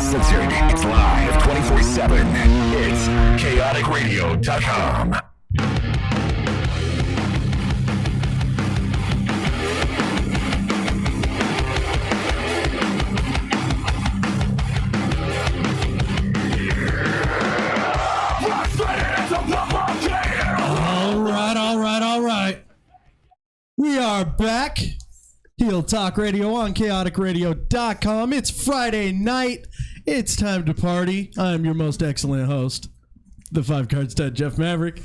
uncensored. It's live 24/7. It's chaoticradio.com. All right. We are back. Heel Talk Radio on chaoticradio.com. It's Friday night. It's time to party. I'm your most excellent host, the 5 card stud Jeff Maverick.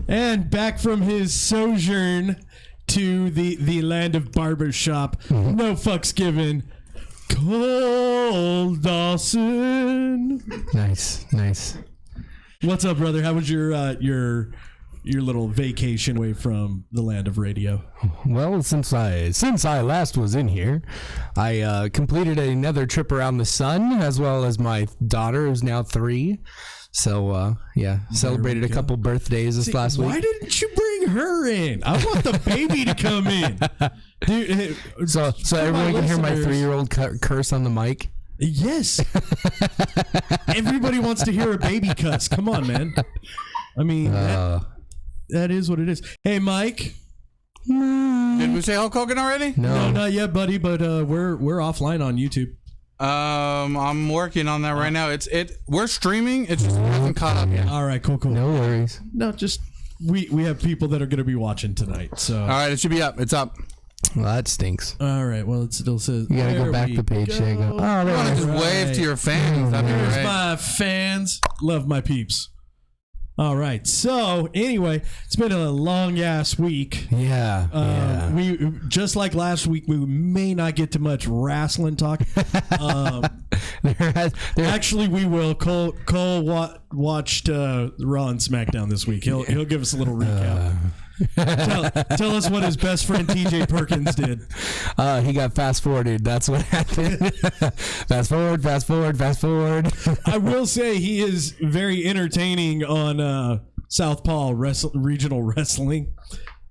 And back from his sojourn to the land of barbershop. No fucks given. Cole Dawson. Nice. What's up, brother? How was your little vacation away from the land of radio? Well, since I last was in here, I completed another trip around the sun, as well as my daughter, who's now 3. So, celebrated a couple birthdays this last week. Why didn't you bring her in? I want the baby to come in. Dude, so everyone can hear my 3-year-old curse on the mic? Yes. Everybody wants to hear a baby cuss. Come on, man. I mean, that is what it is. Hey, Mike. Did we say Hulk Hogan already? No, not yet, buddy. But we're offline on YouTube. I'm working on that right now. We're streaming. It's just hasn't caught up yet. All right, cool. No worries. No, just we have people that are going to be watching tonight. So all right, it should be up. It's up. Well, that stinks. All right. Well, it still says you gotta go back the page. There you go. Oh, you want to just wave to your fans? That'd be Here's great. my fans. Love my peeps. All right. So anyway, it's been a long ass week. Yeah. We just like last week, we may not get to much wrestling talk. Actually, we will. Cole watched Raw and SmackDown this week. He'll give us a little recap. Tell us what his best friend TJ Perkins did. He got fast forwarded. That's what happened. Fast forward. I will say he is very entertaining on Southpaw Regional Wrestling.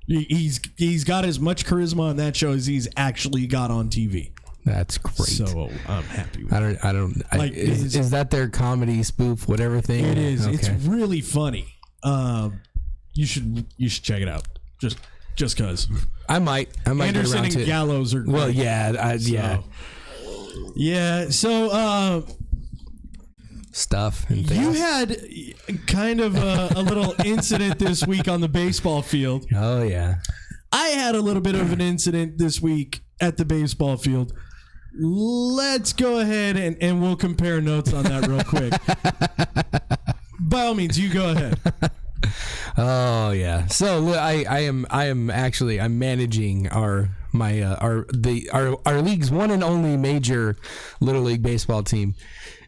He's got as much charisma on that show as he's actually got on TV. That's great. So I'm happy with it. Is that their comedy spoof, whatever thing? It is. Okay. It's really funny. You should check it out. Just cause I might Anderson get around and Gallows are great. Well, yeah. So stuff and things. You had kind of a little incident this week on the baseball field. Oh yeah. I had a little bit of an incident this week at the baseball field. Let's go ahead and we'll compare notes on that real quick. By all means, you go ahead. Oh yeah. So I'm managing our league's one and only major Little League baseball team.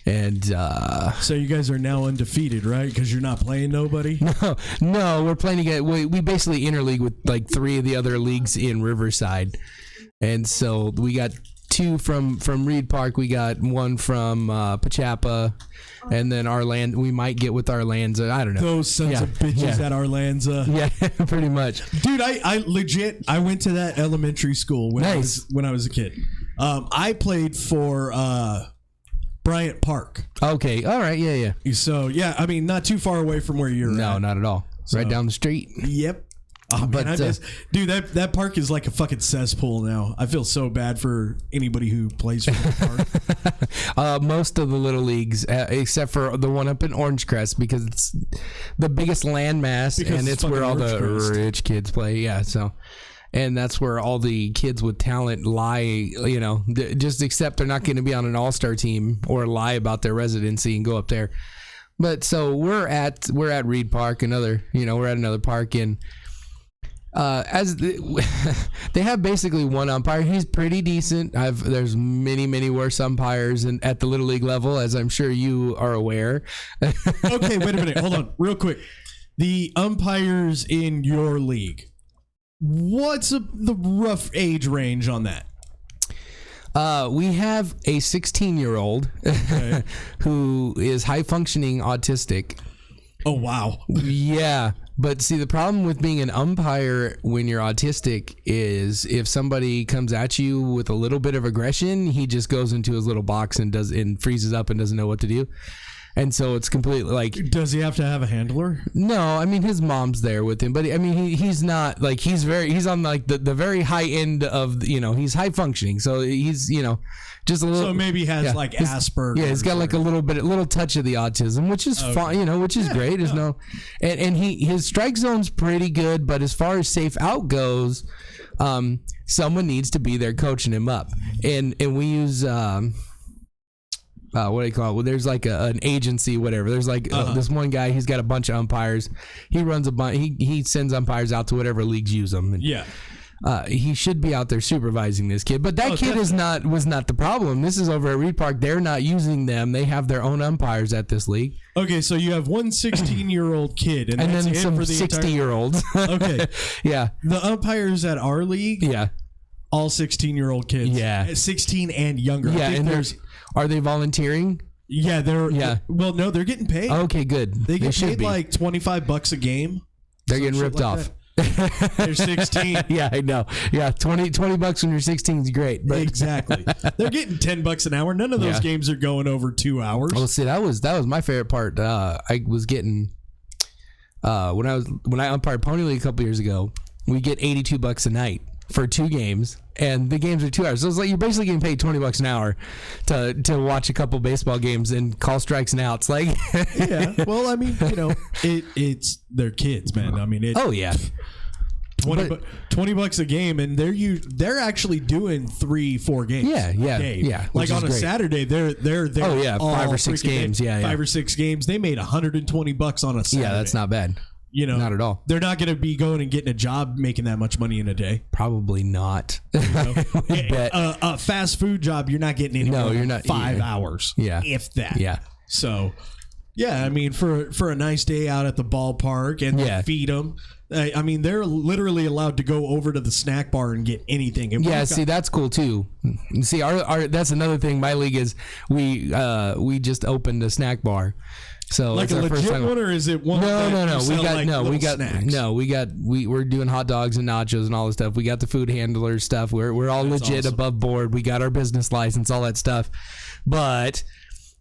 And so you guys are now undefeated, right? Because you're not playing nobody? No, we're playing again. We basically interleague with like 3 of the other leagues in Riverside. And so we got 2 from Reed Park. We got 1 from Pachapa. And then we might get with Arlanza. I don't know. Those sons of bitches at Arlanza. Yeah, pretty much. Dude, I went to that elementary school when I was a kid. I played for Bryant Park. Okay, all right, yeah. So, yeah, I mean, not too far away from where you're at. No, not at all. Right down the street. Yep. Oh, but man, dude, that park is like a fucking cesspool now. I feel so bad for anybody who plays for the park. Most of the little leagues, except for the one up in Orange Crest, because it's the biggest landmass and it's where all the rich kids play. Yeah, so. And that's where all the kids with talent lie, just accept they're not going to be on an all-star team or lie about their residency and go up there. But so we're at Reed Park, we're at another park, and they have basically one umpire. He's pretty decent. There's many worse umpires at the Little League level, as I'm sure you are aware. Okay, wait a minute. Hold on, real quick. The umpires in your league. What's the rough age range on that? We have a 16-year-old who is high-functioning autistic. Oh, wow. Yeah. But see, the problem with being an umpire when you're autistic is if somebody comes at you with a little bit of aggression, he just goes into his little box and freezes up and doesn't know what to do. And so it's completely like... Does he have to have a handler? No, I mean, his mom's there with him, but I mean, he's not like, he's on like the very high end of, he's high functioning. So he's, just a little... So maybe he has like Asperger's. Yeah, he's got like a little touch of the autism, which is fine, which is great. There's no... And his strike zone's pretty good, but as far as safe out goes, someone needs to be there coaching him up. And we use... what do you call it? Well, there's like an agency, whatever. There's like this one guy. He's got a bunch of umpires. He runs a bunch. He sends umpires out to whatever leagues use them. And, he should be out there supervising this kid, but that kid was not the problem. This is over at Reed Park. They're not using them. They have their own umpires at this league. Okay, so you have one 16-year-old kid, and then some 60-year-olds. Okay, yeah. The umpires at our league, all 16-year-old kids. Yeah, 16 and younger. Yeah, and are they volunteering? Yeah, well, no, they're getting paid. Okay, good. They get paid like $25 a game. They're getting ripped off. They're 16. Yeah, I know. Yeah, $20 when you're 16 is great. But exactly. They're getting $10 an hour. None of those games are going over 2 hours. Well, see, that was my favorite part. I was getting when I umpired Pony League a couple years ago. We get $82 a night for 2 games, and the games are 2 hours. So it's like you're basically getting paid $20 an hour to watch a couple baseball games and call strikes and outs. Like, yeah. Well, I mean, it's their kids, man. I mean, $20 a game, and they're actually doing 3-4 games. Yeah. Like on a Saturday, they're 5 or 6 games. 5 or 6 games. They made $120 on a Saturday. Yeah, that's not bad. Not at all. They're not going to be going and getting a job making that much money in a day. Probably not. A fast food job, you're not getting any. No, you're not. 5 hours. Yeah, if that. Yeah. So, yeah, I mean, for a nice day out at the ballpark and they feed them. I mean, they're literally allowed to go over to the snack bar and get anything. And see, that's cool too. See, our that's another thing. My league is we just opened a snack bar. So like a legit one, or is it one? No. We're doing hot dogs and nachos and all this stuff. We got the food handler stuff. We're all legit, awesome, above board. We got our business license, all that stuff. But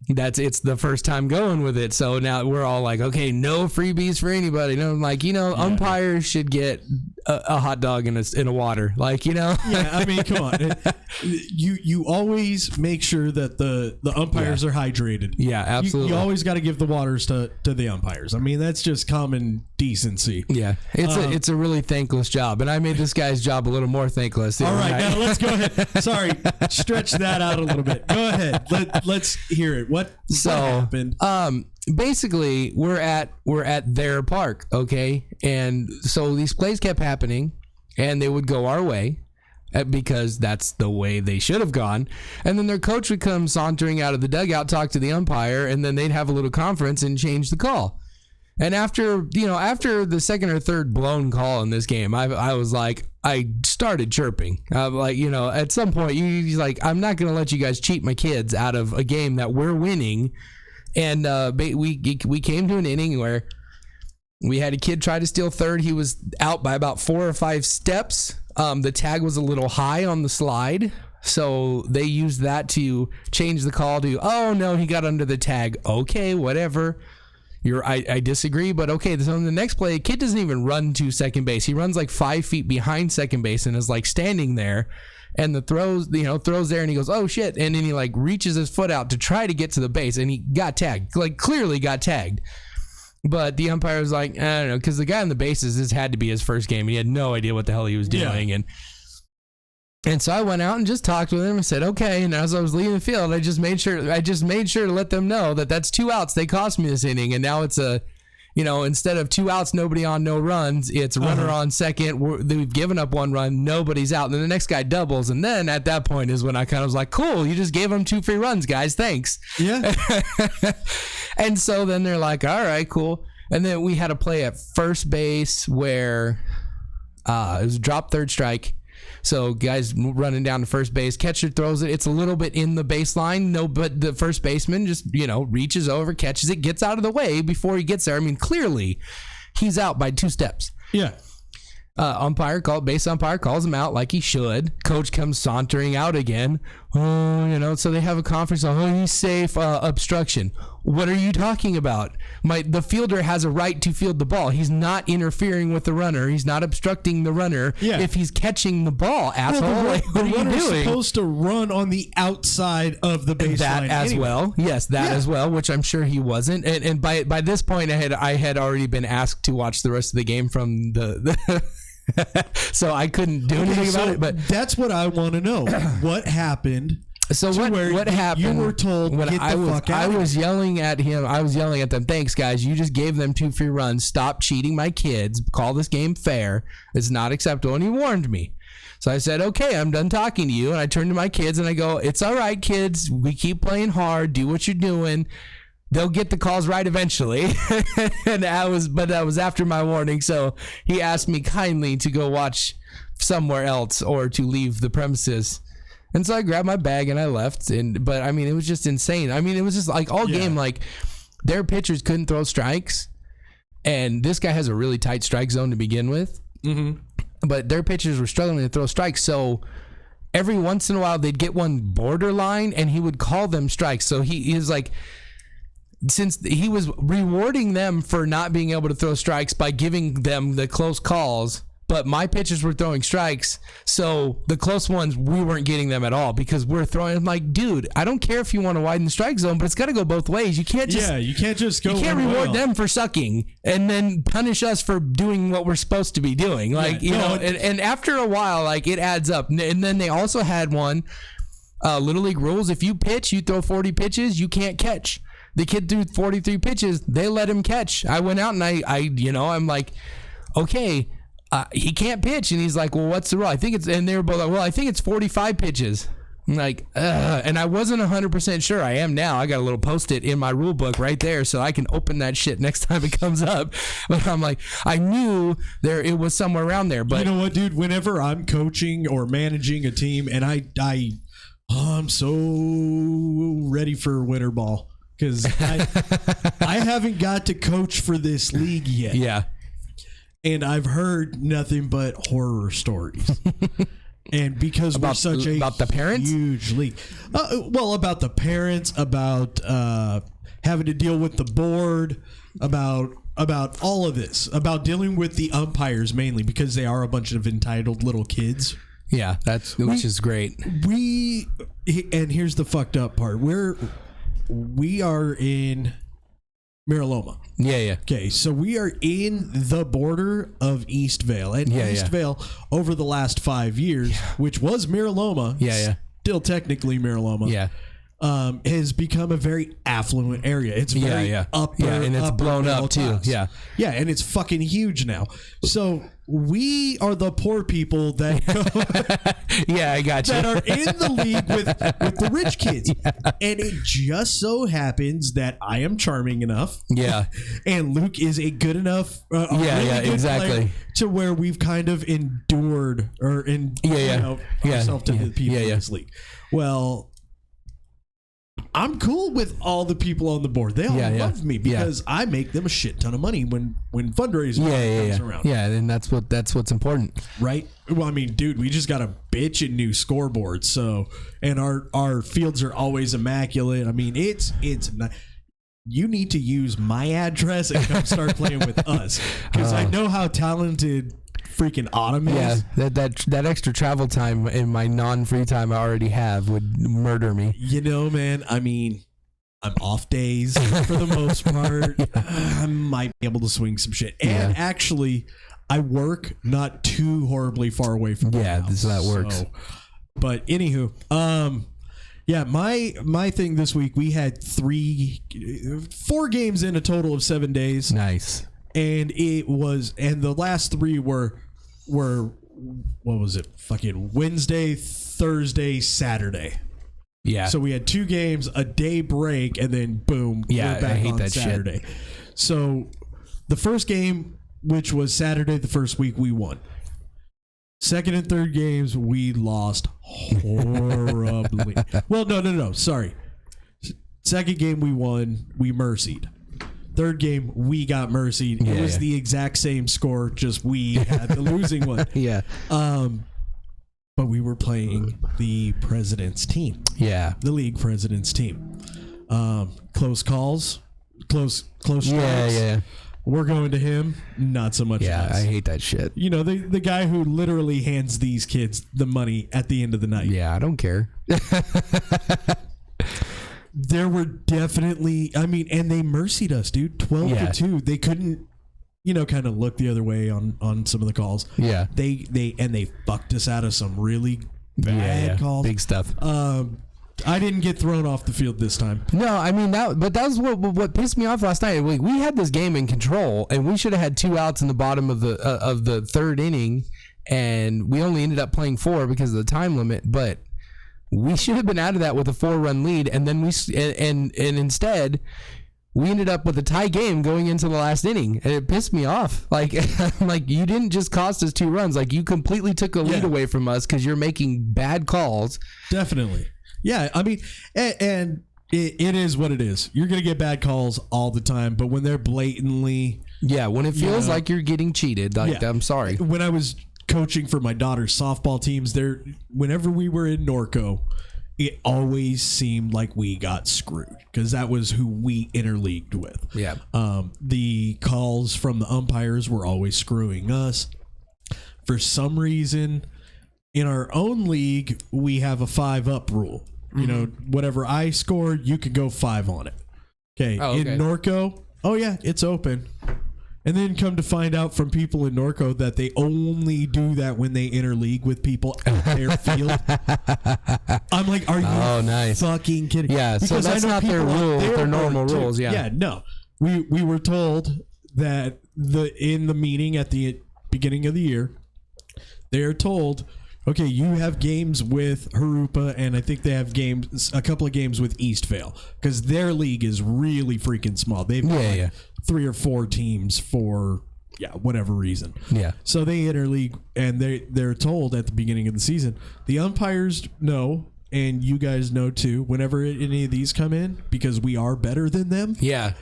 it's the first time going with it, so now we're all like, okay, no freebies for anybody. No, like, umpires should get a hot dog in a water, like, Yeah, I mean, come on, you always make sure that the umpires are hydrated. Yeah, absolutely. You always got to give the waters to the umpires. I mean, that's just common decency. Yeah, it's a really thankless job, and I made this guy's job a little more thankless. All right, now let's go ahead. Sorry, stretch that out a little bit. Go ahead. Let's hear it. What happened? Basically, we're at their park, okay, and so these plays kept happening, and they would go our way because that's the way they should have gone, and then their coach would come sauntering out of the dugout, talk to the umpire, and then they'd have a little conference and change the call. And after the second or third blown call in this game, I was like, I started chirping. Like, at some point, you're like, I'm not going to let you guys cheat my kids out of a game that we're winning. And we came to an inning where we had a kid try to steal third. He was out by about 4 or 5 steps. The tag was a little high on the slide, so they used that to change the call to, oh no, he got under the tag. Okay, whatever. I disagree, but okay. So in the next play, kid doesn't even run to second base. He runs like 5 feet behind second base and is like standing there. And the throws there, and he goes, oh shit, and then he like reaches his foot out to try to get to the base, and he got tagged, like clearly got tagged. But the umpire was like, I don't know, because the guy on the bases, this had to be his first game, and he had no idea what the hell he was doing, and so I went out and just talked with him and said, okay. And as I was leaving the field, I just made sure to let them know that that's 2 outs. They cost me this inning, and now it's instead of 2 outs, nobody on, no runs, it's runner on second. We've given up 1 run, nobody's out. And then the next guy doubles. And then at that point is when I kind of was like, cool, you just gave them 2 free runs, guys. Thanks. Yeah. And so then they're like, all right, cool. And then we had a play at first base where it was a drop third strike. So guys running down to first base, catcher throws it. It's a little bit in the baseline. No, but the first baseman just, reaches over, catches it, gets out of the way before he gets there. I mean, clearly he's out by 2 steps. Yeah. Base umpire calls him out like he should. Coach comes sauntering out again. Oh, so they have a conference. Oh, he's safe. Obstruction. What are you talking about? The fielder has a right to field the ball. He's not interfering with the runner. He's not obstructing the runner. Yeah. If he's catching the ball, asshole, what are you runner's doing? Supposed to run on the outside of the baseline. That as anyway. well. Yes, that as well, which I'm sure he wasn't. And by this point, I had already been asked to watch the rest of the game from the so I couldn't do anything about it. But that's what I want to know. What happened? So what happened? You were told when get the fuck out. I was yelling at him. I was yelling at them. Thanks, guys. You just gave them 2 free runs. Stop cheating my kids. Call this game fair. It's not acceptable. And he warned me. So I said, okay, I'm done talking to you. And I turned to my kids and I go, it's all right, kids. We keep playing hard. Do what you're doing. They'll get the calls right eventually. And that was after my warning. So he asked me kindly to go watch somewhere else or to leave the premises. And so I grabbed my bag and I left. But I mean, it was just insane. I mean, it was just like all game, like their pitchers couldn't throw strikes. And this guy has a really tight strike zone to begin with. Mm-hmm. But their pitchers were struggling to throw strikes. So every once in a while they'd get one borderline and he would call them strikes. So he was like, since he was rewarding them for not being able to throw strikes by giving them the close calls, but my pitchers were throwing strikes, so the close ones, we weren't getting them at all because we're throwing. I'm like, dude, I don't care if you want to widen the strike zone, but it's got to go both ways. You can't just you can't just go. You can't reward them for sucking and then punish us for doing what we're supposed to be doing. Like and after a while, like it adds up. And then they also had one Little League rules: if you pitch, you throw 40 pitches, you can't catch. The kid threw 43 pitches. They let him catch. I went out and I'm like, okay, he can't pitch. And he's like, well, what's the rule? And they were both like, well, I think it's 45 pitches. I'm like, and I wasn't 100% sure. I am now. I got a little Post-it in my rule book right there so I can open that shit next time it comes up. But I'm like, I knew it was somewhere around there. But you know what, dude? Whenever I'm coaching or managing a team and I'm so ready for winter ball. Because I haven't got to coach for this league yet. Yeah. And I've heard nothing but horror stories. And because we're such a about the parents? huge league. About the parents, about having to deal with the board, about all of this, about dealing with the umpires mainly because they are a bunch of entitled little kids. Yeah, which is great. And here's the fucked up part. We are in Miraloma. Yeah. Okay, so we are in the border of East Vale. And East Vale, over the last 5 years, which was Miraloma, still technically Miraloma, has become a very affluent area. It's very upper, and it's blown up too. Yeah, and it's fucking huge now. So we are the poor people that I got you. that are in the league with the rich kids. And it just so happens that I am charming enough. Yeah. And Luke is a good enough exactly. to where we've kind of endured ourselves to the people in this league. Well, I'm cool with all the people on the board. They all love me because I make them a shit ton of money when fundraising comes around. Yeah, and that's what's important, right? Well, I mean, dude, we just got a bitchin' new scoreboard, and our fields are always immaculate. I mean, it's not. You need to use my address and come start playing with us because I know how talented freaking Autumn is. Yeah, that extra travel time in my non-free time I already have would murder me. You know, man, I mean, I'm off days for the most part. I might be able to swing some shit. And actually, I work not too horribly far away from my house. So that works. But anywho, my thing this week, we had 4 games in a total of 7 days. Nice. And the last 3 were what was it? Fucking Wednesday, Thursday, Saturday. Yeah. So we had 2 games, a day break, and then boom, we're back I hate on that Saturday. Shit. So the first game, which was Saturday the first week, we won. Second and third games, we lost horribly. Well, no. Sorry. Second game we won, we mercied. Third game, we got mercied. It was the exact same score, just we had the losing one. Yeah. But we were playing the president's team. Yeah. The league president's team. Close calls, close strikes. Yeah. We're going to him. Not so much. Yeah, I hate that shit. You know, the guy who literally hands these kids the money at the end of the night. Yeah, I don't care. There were definitely, I mean, and they mercied us, dude. 12-2. They couldn't, kind of look the other way on some of the calls. Yeah. They fucked us out of some really bad calls. Big stuff. I didn't get thrown off the field this time. No, I mean but that was what pissed me off last night. We had this game in control, and we should have had 2 outs in the bottom of the third inning, and we only ended up playing 4 because of the time limit. But we should have been out of that with a 4-run lead, and then and instead we ended up with a tie game going into the last inning, and it pissed me off. Like you didn't just cost us 2 runs, like you completely took a lead away from us because you're making bad calls. Definitely. Yeah, I mean, and it is what it is. You're going to get bad calls all the time, but when they're blatantly... Yeah, when it feels like you're getting cheated, I'm sorry. When I was coaching for my daughter's softball teams, whenever we were in Norco, it always seemed like we got screwed because that was who we interleagued with. Yeah. The calls from the umpires were always screwing us. For some reason... In our own league, we have a 5-up rule. You know, whatever I score, you can go 5 on it. Okay. In Norco, it's open. And then come to find out from people in Norco that they only do that when they interleague with people at their field. I'm like, are you fucking kidding? Yeah, because so that's not their rule, their normal rules. Yeah. Yeah, no. We were told that in the meeting at the beginning of the year, they're told... Okay, you have games with Harupa, and I think they have a couple of games with Eastvale, because their league is really freaking small. They've got 3 or 4 teams for whatever reason. Yeah. So they interleague, and they're told at the beginning of the season, the umpires know, and you guys know too, whenever any of these come in, because we are better than them. Yeah.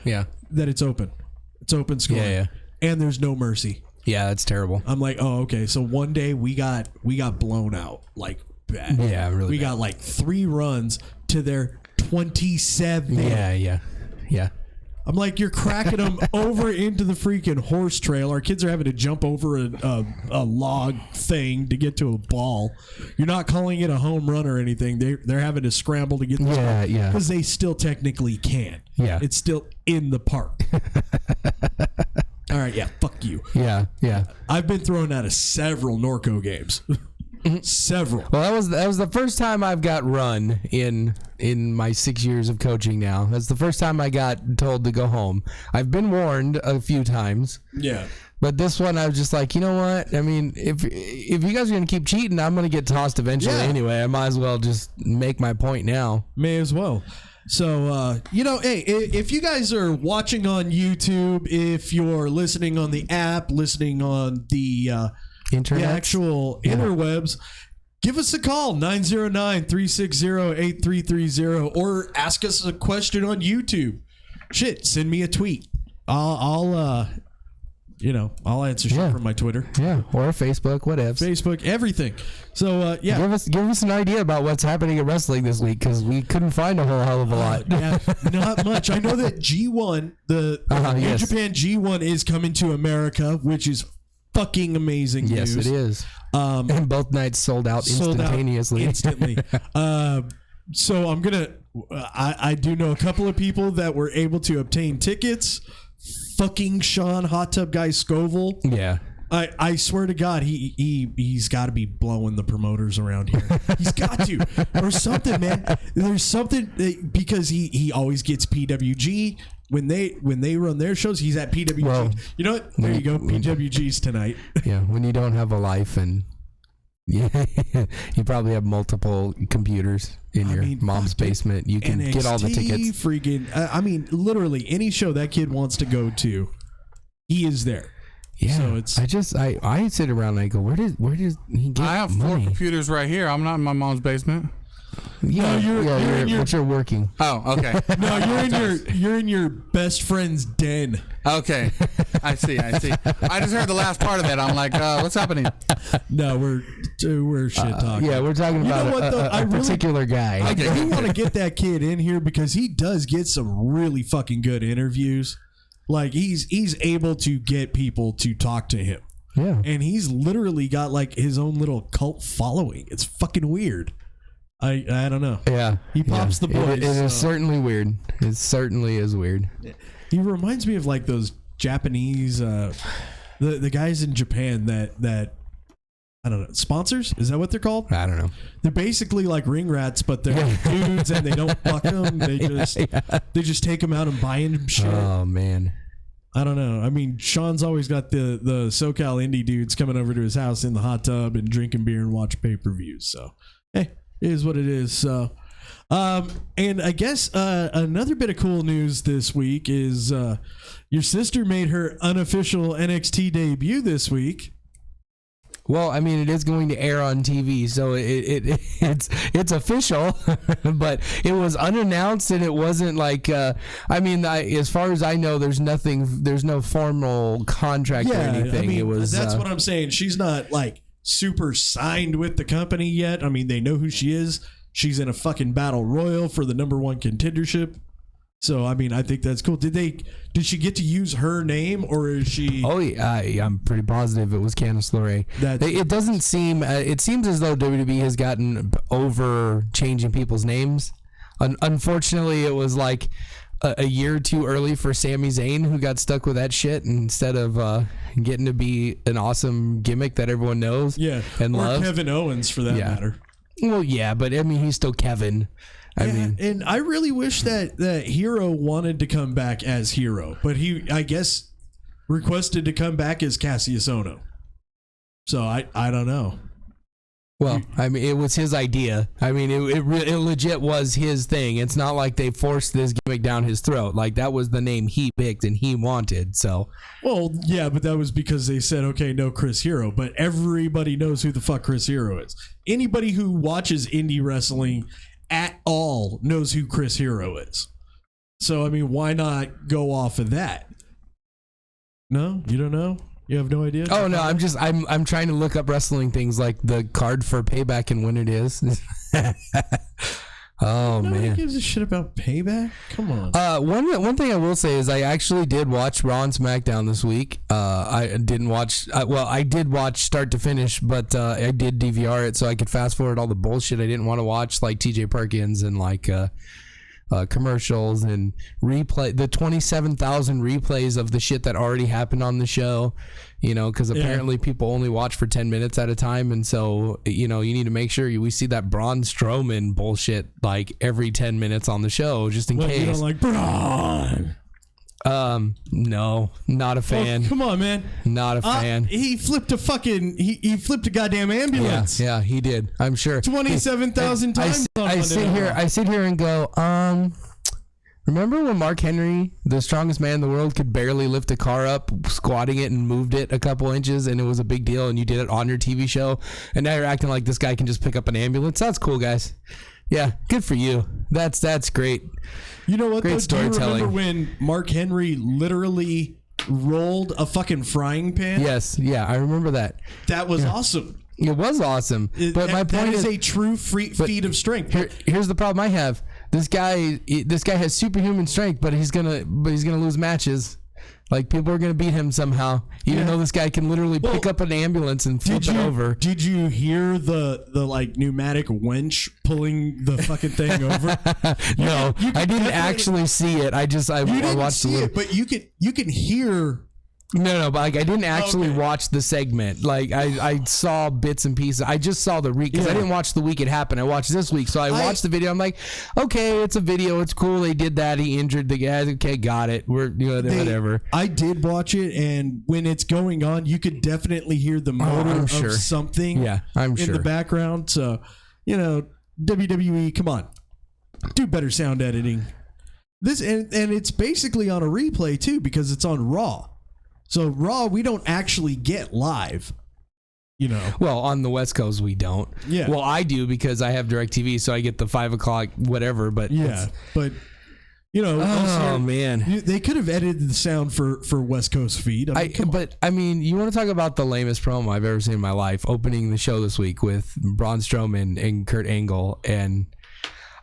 That it's open. It's open scoring. Yeah. And there's no mercy. Yeah, that's terrible. I'm like, oh, okay. So one day we got blown out like bad. Yeah, really. We got like 3 runs to their 27. Yeah. I'm like, you're cracking them over into the freaking horse trail. Our kids are having to jump over a log thing to get to a ball. You're not calling it a home run or anything. They're having to scramble to get this ball because they still technically can. Yeah, it's still in the park. All right, fuck you. Yeah. I've been thrown out of several Norco games. Several. Well, that was the first time I've got run in my 6 years of coaching now. That's the first time I got told to go home. I've been warned a few times. Yeah. But this one, I was just like, you know what? I mean, if you guys are going to keep cheating, I'm going to get tossed eventually anyway. I might as well just make my point now. May as well. So, hey, if you guys are watching on YouTube, if you're listening on the app, listening on the actual interwebs, give us a call, 909-360-8330, or ask us a question on YouTube. Shit, send me a tweet. I'll answer shit from my Twitter. Yeah, or Facebook, whatever. Facebook, everything. So, Give us an idea about what's happening in wrestling this week, because we couldn't find a whole hell of a lot. Not much. I know that G1, the New Japan G1 is coming to America, which is fucking amazing news. Yes, it is. And both nights sold out instantaneously. So I'm going to... I do know a couple of people that were able to obtain tickets. Fucking Sean Hot Tub Guy Scoville. Yeah. I swear to God, he's got to be blowing the promoters around here. He's got to, or something, man. There's something because he always gets PWG when they run their shows. He's at PWG. Well, you know what? There you go. PWG's tonight. Yeah, when you don't have a life and you probably have multiple computers in your mom's basement. You can get all the tickets. Freaking, literally any show that kid wants to go to, he is there. Yeah, so I sit around and I go, where does he get I have money? 4 computers right here. I'm not in my mom's basement. Yeah, you're working. Oh, okay. No, you're in your best friend's den. Okay, I see. I just heard the last part of that. I'm like, what's happening? No, we're shit talking. Yeah, we're talking about a particular guy. I do want to get that kid in here because he does get some really fucking good interviews. Like he's able to get people to talk to him. Yeah, and he's literally got like his own little cult following. It's fucking weird. I don't know. Yeah, he pops the boys. It is certainly weird. It certainly is weird. He reminds me of like those Japanese, the guys in Japan that I don't know, sponsors. Is that what they're called? I don't know. They're basically like ring rats, but they're dudes and they don't fuck them. They just take them out and buy them shit. Oh man. I don't know. I mean, Sean's always got the SoCal indie dudes coming over to his house in the hot tub and drinking beer and watch pay-per-views. So, hey, it is what it is. So, and I guess another bit of cool news this week is your sister made her unofficial NXT debut this week. Well, I mean, it is going to air on TV, so it's official, but it was unannounced, and it wasn't like as far as I know, there's no formal contract or anything. I mean, it was that's what I'm saying. She's not like super signed with the company yet. I mean, they know who she is. She's in a fucking battle royal for the number 1 contendership. So I mean, I think that's cool. Did she get to use her name, or is she? Oh yeah, I'm pretty positive it was Candice LeRae. It doesn't seem. It seems as though WWE has gotten over changing people's names. Unfortunately, it was like a year too early for Sami Zayn, who got stuck with that shit instead of getting to be an awesome gimmick that everyone knows. Yeah, and loves. Kevin Owens for that matter. Well, yeah, but I mean, he's still Kevin. I mean, and I really wish that Hero wanted to come back as Hero, but he, I guess, requested to come back as Cassius Ohno. So I don't know. Well, I mean, it was his idea. I mean, it legit was his thing. It's not like they forced this gimmick down his throat. Like, that was the name he picked and he wanted. So, well, yeah, but that was because they said, okay, no Chris Hero. But everybody knows who the fuck Chris Hero is. Anybody who watches indie wrestling at all knows who Chris Hero is. So, I mean, why not go off of that? No? You don't know? You have no idea? Oh, no, I'm trying to look up wrestling things like the card for Payback and when it is. Oh, Nobody man. gives a shit about Payback? Come on. One thing I will say is I actually did watch Raw and SmackDown this week. I didn't watch... I did watch start to finish, but I did DVR it so I could fast forward all the bullshit I didn't want to watch, like TJ Perkins and like... commercials and replay the 27,000 replays of the shit that already happened on the show, you know, because apparently people only watch for 10 minutes at a time, and so you know you need to make sure we see that Braun Strowman bullshit like every 10 minutes on the show just in case. You don't like Braun? No, not a fan. Oh, come on, man. Not a fan. He flipped a fucking he flipped a goddamn ambulance. Yeah, he did. I'm sure 27,000 times. I sit here and go, remember when Mark Henry, the strongest man in the world, could barely lift a car up, squatting it and moved it a couple inches, and it was a big deal, and you did it on your TV show, and now you're acting like this guy can just pick up an ambulance? That's cool, guys. Yeah, good for you. That's great. You know what? Great storytelling. Do you remember when Mark Henry literally rolled a fucking frying pan? Yes, yeah, I remember that. That was awesome. It was awesome. But my point is a true feat of strength. Here's the problem I have. This guy has superhuman strength, but he's gonna lose matches. Like, people are gonna beat him somehow, even though this guy can literally pick up an ambulance and flip it over. Did you hear the like pneumatic winch pulling the fucking thing over? No, I didn't actually see it. I watched the little. But you can hear. No, but like I didn't actually watch the segment. Like I saw bits and pieces. I just saw the week because I didn't watch the week it happened. I watched this week, so I watched the video. I'm like, okay, it's a video. It's cool. They did that. He injured the guy. Okay, got it. We're whatever. I did watch it, and when it's going on, you could definitely hear the motor of something. Yeah, I'm sure in the background. So, you know, WWE, come on, do better sound editing. This and it's basically on a replay too because it's on Raw. So Raw, we don't actually get live. You know. Well, on the West Coast, we don't. Yeah. Well, I do because I have DirecTV, so I get the 5 o'clock whatever. But yeah, but you know, oh man, they could have edited the sound for West Coast feed. I mean, you want to talk about the lamest promo I've ever seen in my life? Opening the show this week with Braun Strowman and Kurt Angle, and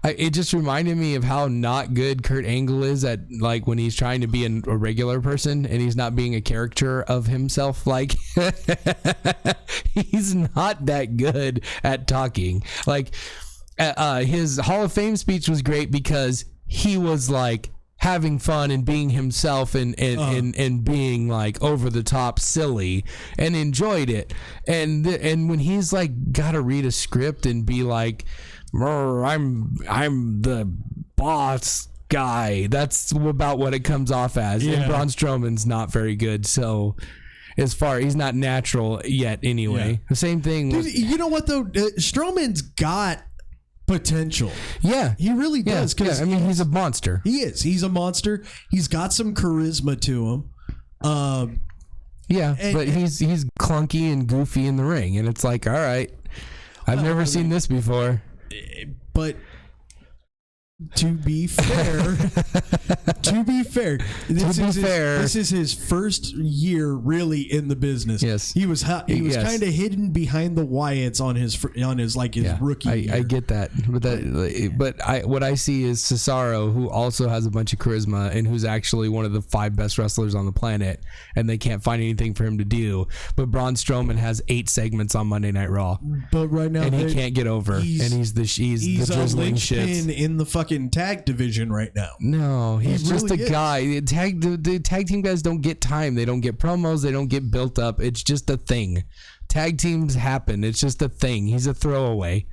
it just reminded me of how not good Kurt Angle is at, like, when he's trying to be a regular person and he's not being a character of himself. Like, he's not that good at talking. Like, his Hall of Fame speech was great because he was like having fun and being himself and being like over the top silly and enjoyed it. And when he's like got to read a script and be like, I'm the boss guy, that's about what it comes off as. Yeah. And Braun Strowman's not very good, so he's not natural yet anyway. Yeah. The same thing. Dude, you know what though? Strowman's got potential. Yeah, he really does. Yeah, I mean, he's a monster. He is. He's a monster. He's got some charisma to him. But he's clunky and goofy in the ring, and it's like, all right, I've never seen this before. But to be fair, this is his first year really in the business. Yes, he was kind of hidden behind the Wyatts on his rookie year. I get that, but what I see is Cesaro, who also has a bunch of charisma and who's actually one of the 5 best wrestlers on the planet, and they can't find anything for him to do. But Braun Strowman has 8 segments on Monday Night Raw, but right now, and he can't get over, and he's the drizzling shit in the fucking tag division right now. No, he's just a guy. The tag team guys don't get time. They don't get promos. They don't get built up. It's just a thing. Tag teams happen. It's just a thing. He's a throwaway.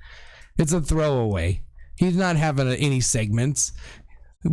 It's a throwaway. He's not having any segments.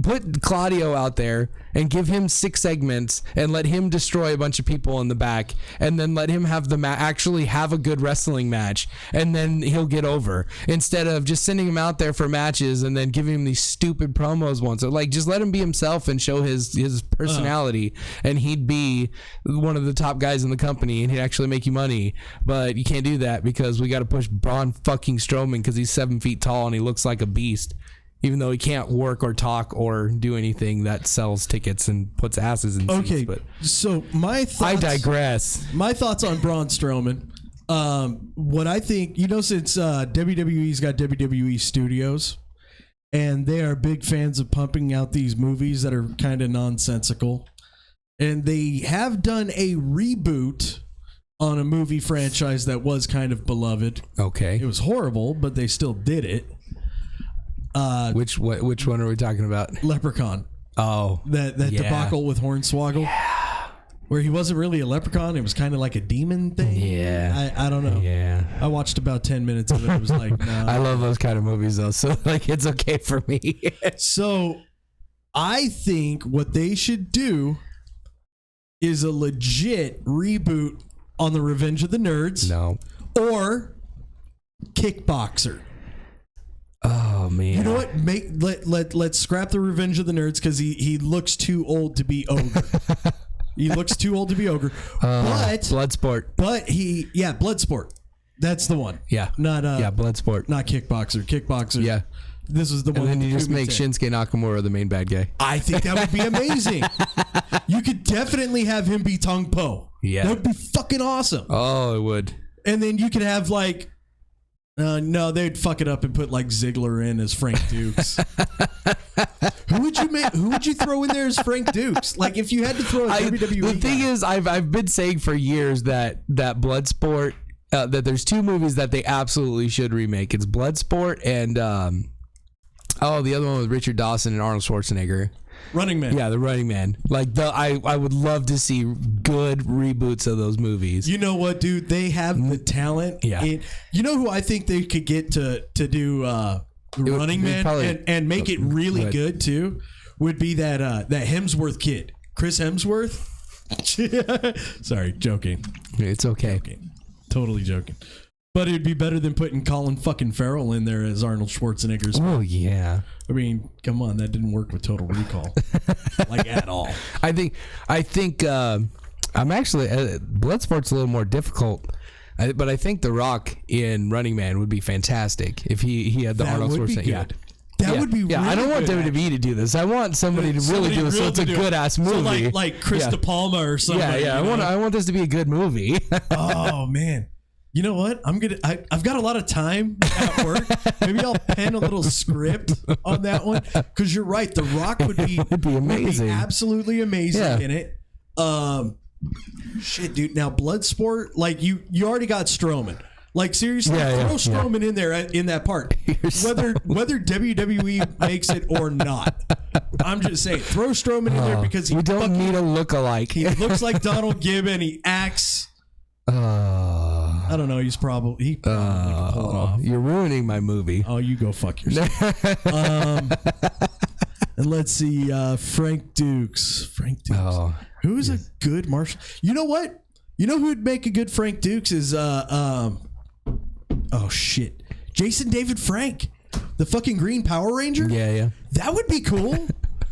Put Claudio out there and give him 6 segments and let him destroy a bunch of people in the back, and then let him have actually have a good wrestling match, and then he'll get over, instead of just sending him out there for matches and then giving him these stupid promos once. Or like, just let him be himself and show his personality, and he'd be one of the top guys in the company, and he'd actually make you money. But you can't do that because we got to push Braun fucking Strowman because he's 7 feet tall and he looks like a beast. Even though he can't work or talk or do anything that sells tickets and puts asses in seats. Okay, but so my thoughts... I digress. My thoughts on Braun Strowman. What I think, since WWE's got WWE Studios, and they are big fans of pumping out these movies that are kind of nonsensical, and they have done a reboot on a movie franchise that was kind of beloved. Okay. It was horrible, but they still did it. Which one are we talking about? Leprechaun. Oh, that debacle with Hornswoggle. Yeah. Where he wasn't really a leprechaun. It was kind of like a demon thing. Yeah. I don't know. Yeah. I watched about 10 minutes of it. It was like, no. I love those kind of movies though. So like, it's okay for me. So I think what they should do is a legit reboot on the Revenge of the Nerds. No. Or Kickboxer. Oh man! You know what? Let's scrap the Revenge of the Nerds because he looks too old to be ogre. He looks too old to be ogre. But Bloodsport. But Bloodsport. That's the one. Yeah. Not Bloodsport. Not Kickboxer. Kickboxer. Yeah. This is the one. And then you just make Shinsuke Nakamura the main bad guy. I think that would be amazing. You could definitely have him be Tong Po. Yeah. That would be fucking awesome. Oh, it would. And then you could have like. No, they'd fuck it up and put like Ziggler in as Frank Dukes. Who would you throw in there as Frank Dukes? Like if you had to throw a WWE. The thing is, I've been saying for years that Bloodsport, that there's 2 movies that they absolutely should remake. It's Bloodsport and the other one with Richard Dawson and Arnold Schwarzenegger. Running Man. Yeah, the Running Man. Like I would love to see good reboots of those movies. You know what, dude? They have the talent. Yeah. You know who I think they could get to do Running Man and make it really good too? Would be that Hemsworth kid, Chris Hemsworth. Sorry, joking. It's okay. Joking. Totally joking. But it'd be better than putting Colin fucking Farrell in there as Arnold Schwarzenegger's. Oh yeah. I mean, come on, that didn't work with Total Recall, like at all. I think I'm actually Bloodsport's a little more difficult But I think The Rock in Running Man would be fantastic if he had the Arnold Schwarzenegger. Yeah. That would be really I don't want WWE to do this. I want somebody to really do this so it's a good ass movie. So like Chris De Palma or something. Yeah. I want this to be a good movie. Oh man. You know what? I've got a lot of time at work. Maybe I'll pen a little script on that one, because you're right. The Rock would be amazing. Would be absolutely amazing in it. Shit, dude. Now Bloodsport, like you already got Strowman. Like seriously, throw Strowman in there in that part. Whether WWE makes it or not. I'm just saying, throw Strowman in there because we don't need a look-alike. He looks like Donald Gibbon. He acts. I don't know. He probably can pull it off. You're ruining my movie. Oh, you go fuck yourself. And let's see, Frank Dukes. Who's a good martial? You know what? You know who'd make a good Frank Dukes is oh shit, Jason David Frank, the fucking Green Power Ranger. Yeah. That would be cool.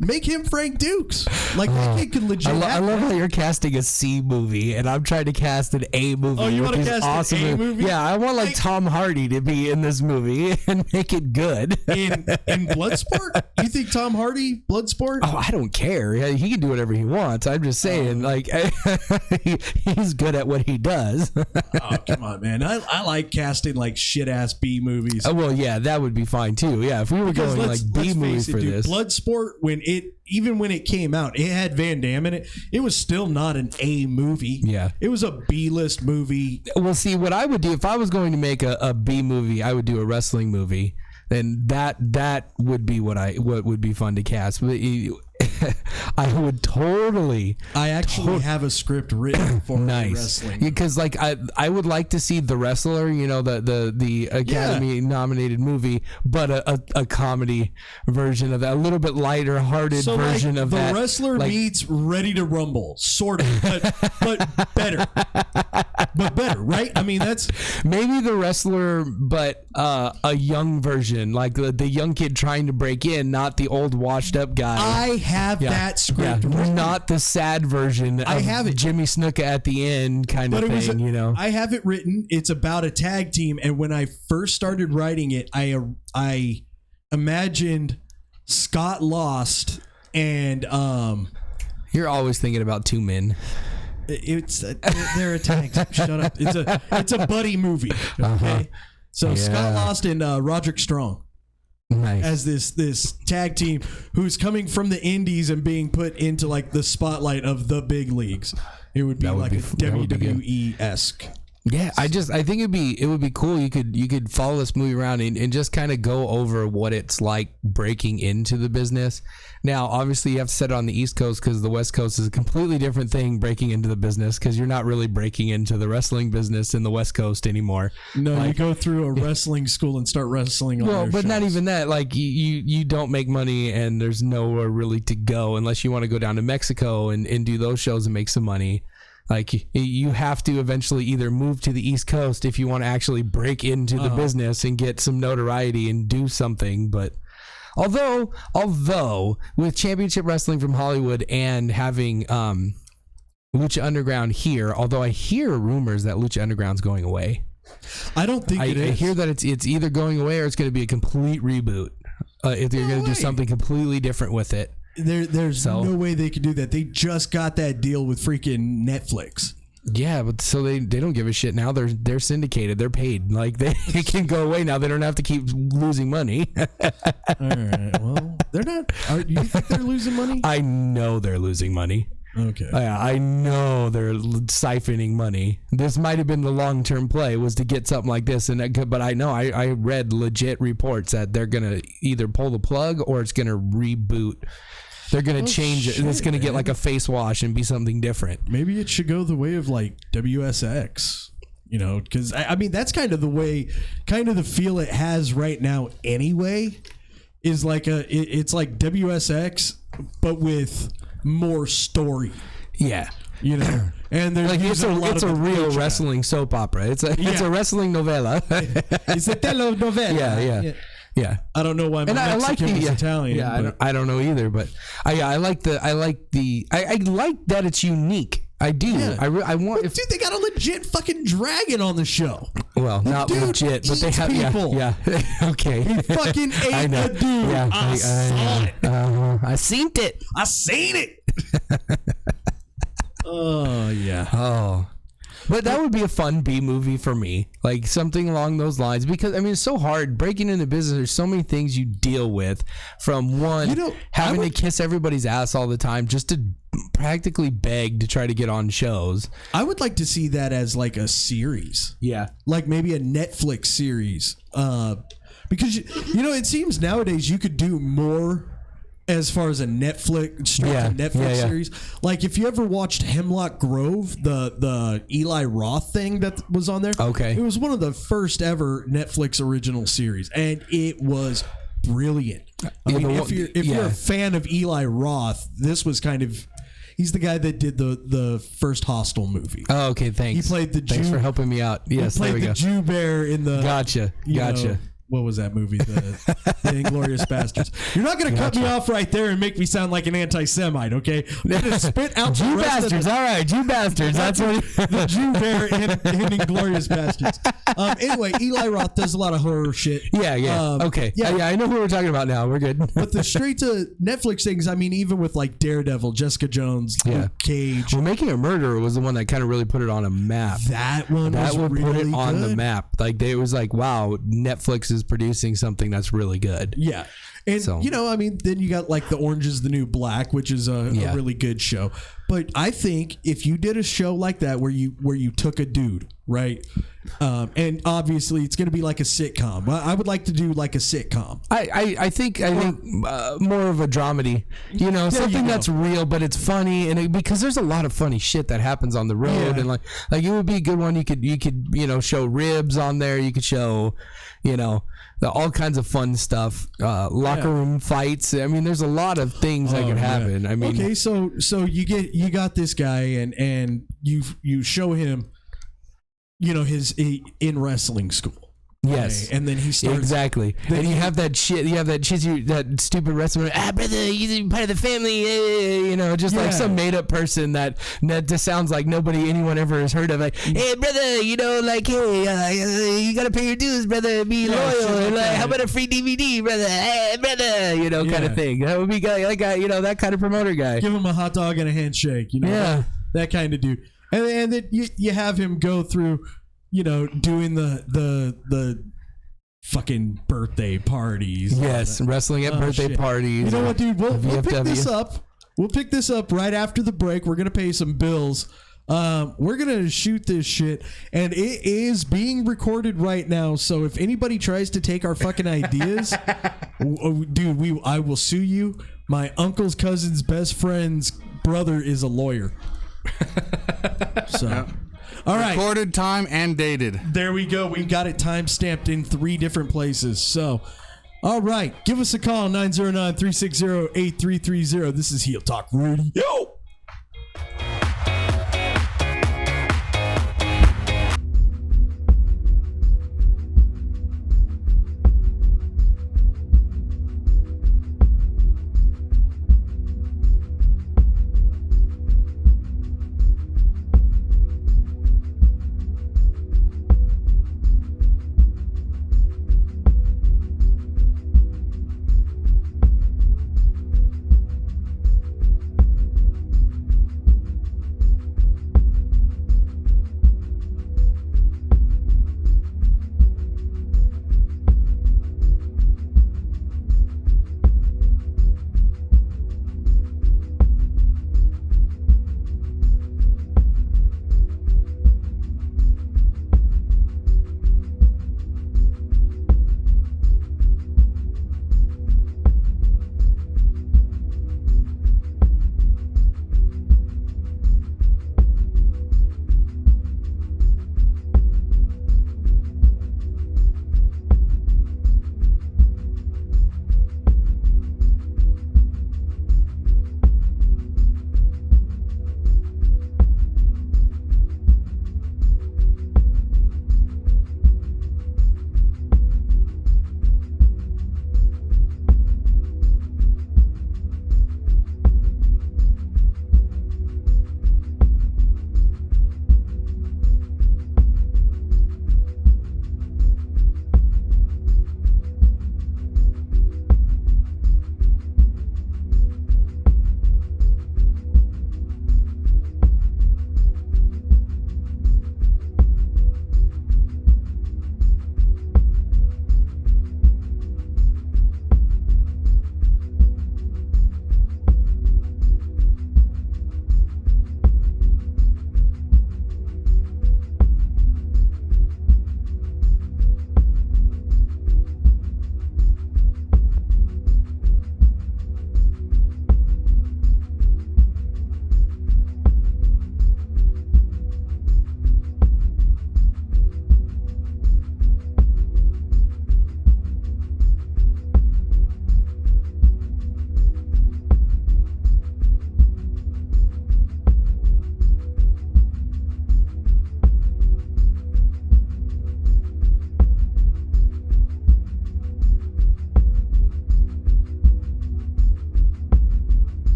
Make him Frank Dukes. Like that kid can legit. I love how you're casting a C movie and I'm trying to cast an A movie. Oh, you want to cast an A movie? Yeah, I want like Tom Hardy to be in this movie and make it good. In Bloodsport? You think Tom Hardy Bloodsport? Oh, I don't care. He can do whatever he wants. I'm just saying, like, he's good at what he does. Oh, come on, man. I like casting like shit ass B movies. Oh, well, yeah, that would be fine too. Yeah, if we were going like B movies for this. Bloodsport, even when it came out, it had Van Damme in it. It was still not an A movie. Yeah. It was a B-list movie. Well, see, what I would do if I was going to make a B movie, I would do a wrestling movie. Then that would be what would be fun to cast. But I would totally. I actually have a script written for wrestling. Because like I would like to see The Wrestler, you know, the Academy nominated movie, but a comedy version of that, a little bit lighter hearted version of that. The Wrestler meets Ready to Rumble, sort of, but better. But better, right? I mean, that's maybe The Wrestler, but a young version, like the young kid trying to break in, not the old washed up guy. I have that script. Not the sad version. I have it. Jimmy Snuka at the end kind of thing, you know. I have it written. It's about a tag team, and when I first started writing it, I imagined Scott Lost and You're always thinking about two men. They're a tag team. Shut up. It's a buddy movie. Okay, so Scott Lost and Roderick Strong. Nice. As this tag team who's coming from the indies and being put into like the spotlight of the big leagues. It would be like a WWE-esque. Yeah, I think it would be cool. You could follow this movie around and just kind of go over what it's like breaking into the business. Now, obviously, you have to set it on the East Coast because the West Coast is a completely different thing. Breaking into the business because you're not really breaking into the wrestling business in the West Coast anymore. No, you go through a wrestling school and start wrestling. Well, but not even that. Like you don't make money and there's nowhere really to go unless you want to go down to Mexico and do those shows and make some money. Like you have to eventually either move to the East Coast if you want to actually break into the business and get some notoriety and do something. But although with Championship Wrestling from Hollywood and having Lucha Underground here, although I hear rumors that Lucha Underground's going away. I don't think it is. I hear that it's either going away or it's going to be a complete reboot. If you're going to do something completely different with it. There's no way they could do that. They just got that deal with freaking Netflix. Yeah, but so they don't give a shit now. They're syndicated. They're paid. Like they can go away now. They don't have to keep losing money. All right. Well, they're not. You think they're losing money? I know they're losing money. Okay. I know they're siphoning money. This might have been the long-term play was to get something like this, but I know I read legit reports that they're gonna either pull the plug or it's gonna reboot. They're going to change it. And it's going to get like a face wash and be something different. Maybe it should go the way of like WSX, you know, because I mean, that's kind of the feel it has right now anyway, is like it's like WSX, but with more story. Yeah. You know, and there's like it's a real wrestling soap opera. It's a wrestling novella. It's a telenovela. Yeah, I don't know why my Mexican was Italian. Yeah, I don't know either, but I like that it's unique. I do. Yeah. I want. Dude, they got a legit fucking dragon on the show. Well, not dude legit, but they have people. Yeah. Okay. He fucking ate a dude. Yeah, I saw it. I seen it. I seen it. Oh yeah. Oh. But that would be a fun B movie for me, like something along those lines. Because I mean, it's so hard breaking into business. There's so many things you deal with. From one, having to kiss everybody's ass all the time, just to practically beg to try to get on shows. I would like to see that as like a series. Yeah, like maybe a Netflix series. Because you know, it seems nowadays you could do more. As far as a Netflix series, like if you ever watched Hemlock Grove, the Eli Roth thing that was on there, it was one of the first ever Netflix original series, and it was brilliant. I mean, if you're a fan of Eli Roth, this was kind of. He's the guy that did the first Hostel movie. Oh, okay, thanks. He played the Jew. Thanks for helping me out. Yes, he played the Jew bear in the. Gotcha. Know, what was that movie? The Inglourious Bastards. You're not going to cut me off right there and make me sound like an anti-Semite, okay? I'm going to spit out Jew Bastards. All right, Jew Bastards. That's what the Jew bear in Inglourious Bastards. Anyway, Eli Roth does a lot of horror shit. Yeah. Okay. Yeah, I know who we're talking about now. We're good. But the straight to Netflix things, I mean, even with like Daredevil, Jessica Jones, Luke Cage. Well, Making a Murderer was the one that kind of really put it on a map. That one would really put it on good. the map. Like it was like, wow, Netflix is producing something that's really good. Yeah. And you know, I mean, then you got like The Orange is the New Black, which is a really good show. But I think if you did a show like that where you took a dude, right? And obviously it's going to be like a sitcom. I would like to do like a sitcom. I think more of a dramedy, you know, something that's real, but it's funny. And because there's a lot of funny shit that happens on the road, and like it would be a good one. You could, you know, show ribs on there. You could show, you know, all kinds of fun stuff, locker room fights. I mean, there's a lot of things that could happen. I mean, okay, so you got this guy and you show him, you know, in wrestling school. Yes, okay? And then he starts exactly. And you have that shit. You have that stupid wrestler. Brother, you're part of the family. You know, just like some made up person that just sounds like anyone ever has heard of. Like, hey, brother, you know, like, hey, you gotta pay your dues, brother. Be loyal. And like, how about a free DVD, brother? Hey, brother, you know, kind of thing. That would be like, you know, that kind of promoter guy. Give him a hot dog and a handshake. You know, that kind of dude. And then you have him go through. You know, doing the fucking birthday parties. Yes, wrestling at birthday parties. You know what, dude? We'll pick this up. We'll pick this up right after the break. We're gonna pay some bills. We're gonna shoot this shit, and it is being recorded right now. So if anybody tries to take our fucking ideas, dude, I will sue you. My uncle's cousin's best friend's brother is a lawyer. So. All right. Recorded, time, and dated. There we go. We got it time stamped in 3 different places. So, all right. Give us a call, 909-360-8330. This is Heel Talk Radio.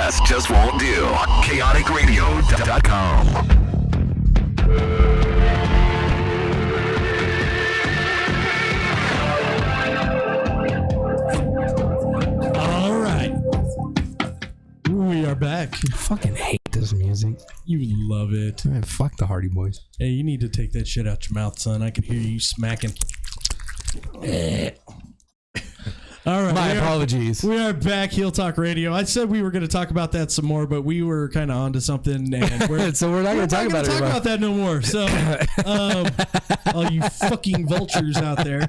podcast just won't do. ChaoticRadio.com. We are back. I fucking hate this music. You love it. Man, fuck the Hardy Boys. Hey, you need to take that shit out your mouth, son. I can hear you smacking. All right. My apologies. We are back, Heel Talk Radio. I said we were going to talk about that some more, but we were kind of onto something, and so we're not going to talk about it. Talk about that no more. So, all you fucking vultures out there.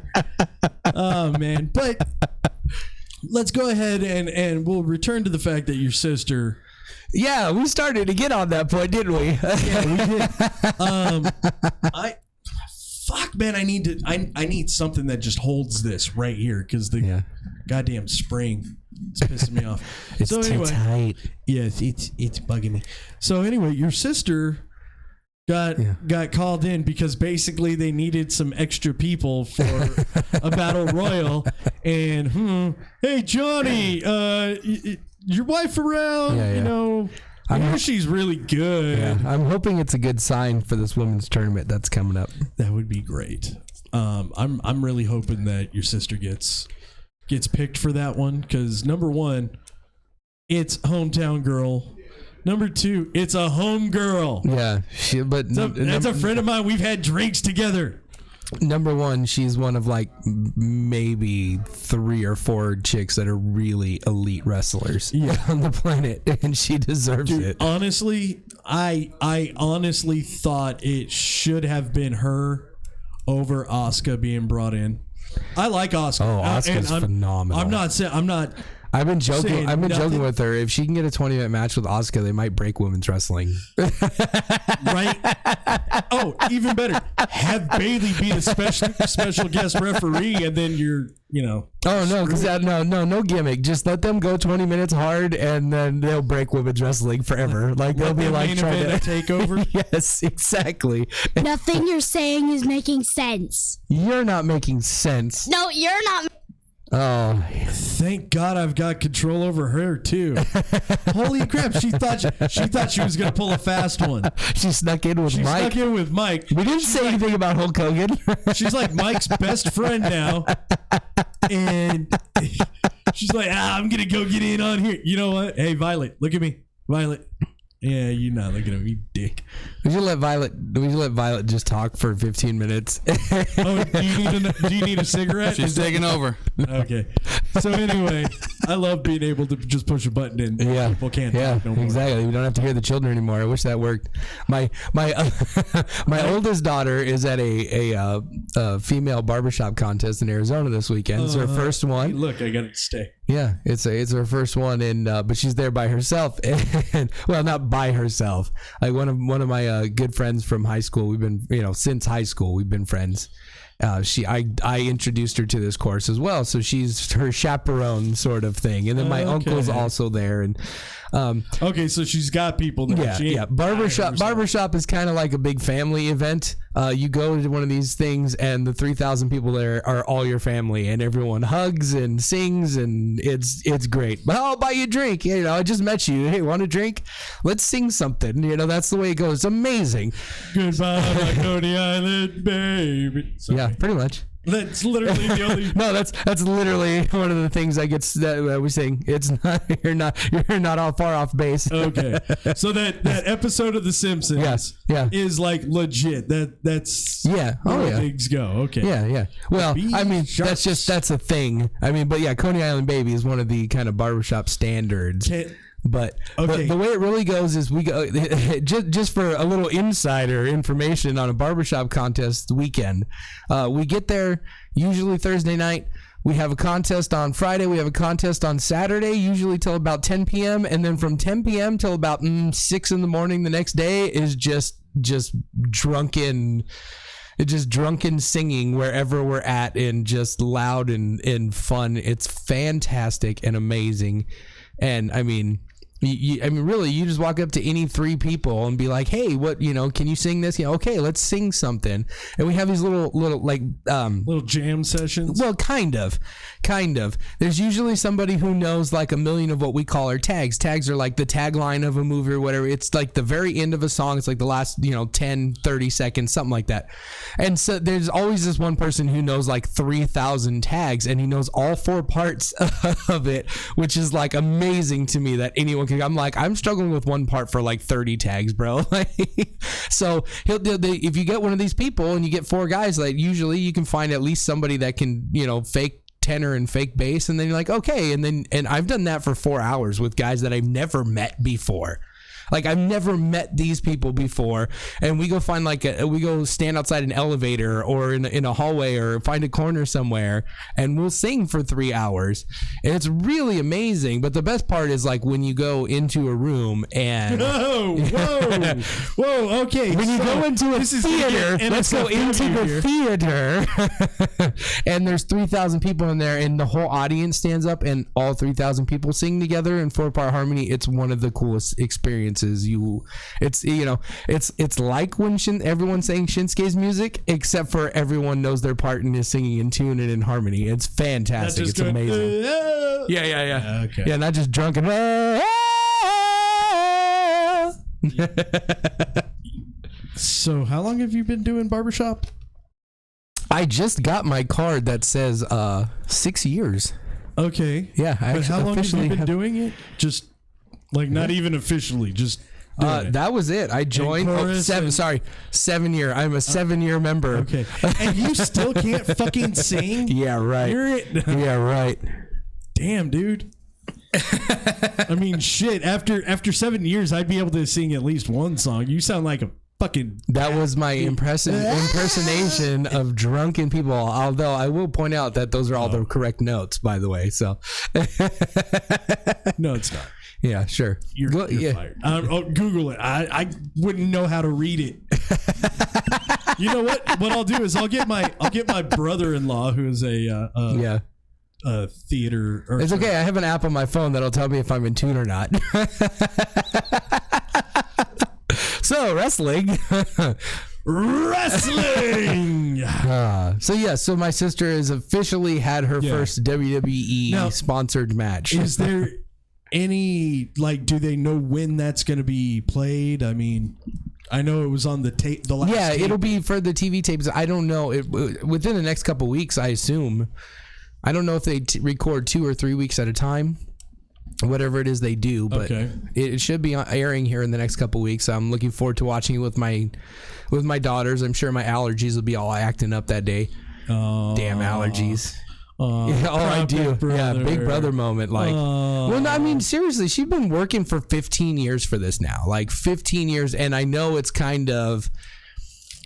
Oh man, but. Let's go ahead and we'll return to the fact that your sister. Yeah, we started to get on that point, didn't we? Yeah, we did. Fuck, man, I need something that just holds this right here because the goddamn spring is pissing me off. It's so anyway, too tight. Yes, it's bugging me. So anyway, your sister got called in because basically they needed some extra people for a battle royal. And hey Johnny, your wife around? Yeah. You know, I hear she's really good. Yeah, I'm hoping it's a good sign for this women's tournament that's coming up. That would be great. I'm really hoping that your sister gets picked for that one because number one, it's hometown girl. Number two, it's a home girl. Yeah, that's a friend of mine. We've had drinks together. Number one, she's one of like maybe 3 or 4 chicks that are really elite wrestlers on the planet, and she deserves it. Honestly, I honestly thought it should have been her over Asuka being brought in. I like Asuka. Oh, Asuka's phenomenal. I'm not. I've been joking with her. If she can get a 20-minute match with Asuka, they might break women's wrestling. Right? Oh, even better. Have Bailey be the special guest referee, and then Oh no, because no gimmick. Just let them go 20 minutes hard, and then they'll break women's wrestling forever. Like they'll be like trying to take over. Yes, exactly. Nothing you're saying is making sense. You're not making sense. No, you're not. Oh, thank God I've got control over her too. Holy crap! She thought she was gonna pull a fast one. She snuck in with Mike. We didn't say anything about Hulk Hogan. She's like Mike's best friend now, and she's like, I'm gonna go get in on here. You know what? Hey, Violet, look at me, Violet. Yeah, you're not looking at me, dick. We should let Violet just talk for 15 minutes. Oh, do you need a cigarette? She's taking over. Okay. So anyway, I love being able to just push a button and people can't talk no more. Exactly. We don't have to hear the children anymore. I wish that worked. My oldest daughter is at a female barbershop contest in Arizona this weekend. It's her first one. Hey, look, I got to stay. Yeah, it's her first one, and but she's there by herself, and well, not by herself. Like one of my good friends from high school. We've been since high school. We've been friends. I introduced her to this course as well, so she's her chaperone sort of thing. And then my uncle's also there, and okay, so she's got people there. Yeah. Barbershop is kind of like a big family event. You go to one of these things, and the 3,000 people there are all your family, and everyone hugs and sings, and it's great. But I'll buy you a drink. I just met you. Hey, want a drink? Let's sing something. That's the way it goes. It's amazing. Goodbye, my Coney Island baby. Sorry. Yeah, pretty much. That's literally the only. No, that's literally one of the things I get that we sing. It's not you're not all far off base. Okay, so that episode of The Simpsons, is like legit. That's where things go. Okay, yeah. Well, I mean, that's a thing. I mean, but yeah, Coney Island Baby is one of the kind of barbershop standards. But the way it really goes is we go just for a little insider information on a barbershop contest weekend. We get there usually Thursday night. We have a contest on Friday. We have a contest on Saturday, usually till about 10 p.m. And then from 10 p.m. till about 6 in the morning the next day is just drunken singing wherever we're at, and just loud and fun. It's fantastic and amazing. And I mean, I mean, really, you just walk up to any three people and be like, "Hey, what, can you sing this?" Yeah, okay, let's sing something. And we have these little like little jam sessions. Well, kind of. There's usually somebody who knows like a million of what we call our tags. Tags are like the tagline of a movie or whatever. It's like the very end of a song. It's like the last 10, 30 seconds, something like that. And so there's always this one person who knows like 3,000 tags, and he knows all four parts of it, which is like amazing to me that anyone. I'm like, I'm struggling with one part for like 30 tags, bro. So if you get one of these people and you get four guys, like usually you can find at least somebody that can, fake tenor and fake bass, and then you're like, okay, and I've done that for 4 hours with guys that I've never met before. Like, I've never met these people before, and we go find we go stand outside an elevator or in a hallway or find a corner somewhere, and we'll sing for 3 hours, and it's really amazing. But the best part is like when you go into a room and whoa, okay. When you go into a theater, let's go into the theater, and there's 3,000 people in there, and the whole audience stands up, and all 3,000 people sing together in 4-part harmony. It's one of the coolest experiences. It's like when everyone's saying Shinsuke's music, except for everyone knows their part and is singing in tune and in harmony. It's fantastic. It's amazing. Yeah. Okay. Yeah, not just drunk and. So, how long have you been doing barbershop? I just got my card that says 6 years. Okay. Yeah, but how long have you been doing it? Just. Like, not even officially, just that was it. I joined 7 year. I'm a 7-year member. Okay. And you still can't fucking sing? Yeah, right. Yeah, right. Damn, dude. I mean, shit. After 7 years, I'd be able to sing at least one song. You sound like a fucking... That was my impersonation of drunken people. Although I will point out that those are all the correct notes, by the way. So no, it's not. Yeah, sure. You're fired. Google it. I wouldn't know how to read it. You know what? What I'll do is I'll get my brother-in-law, who is a theater. It's okay. I have an app on my phone that'll tell me if I'm in tune or not. So wrestling. So my sister has officially had her first WWE sponsored match. Is there any, like, do they know when that's going to be played? I mean, I know it was on the tape. The last tape. It'll be for the TV tapes. I don't know. Within the next couple weeks, I assume. I don't know if they record 2 or 3 weeks at a time. Whatever it is they do, but it should be airing here in the next couple weeks. I'm looking forward to watching it with my daughters. I'm sure my allergies will be all acting up that day. Damn allergies. I do. Yeah, big brother moment. Like, well, no, I mean, seriously, she's been working for 15 years for this now. Like 15 years, and I know it's kind of.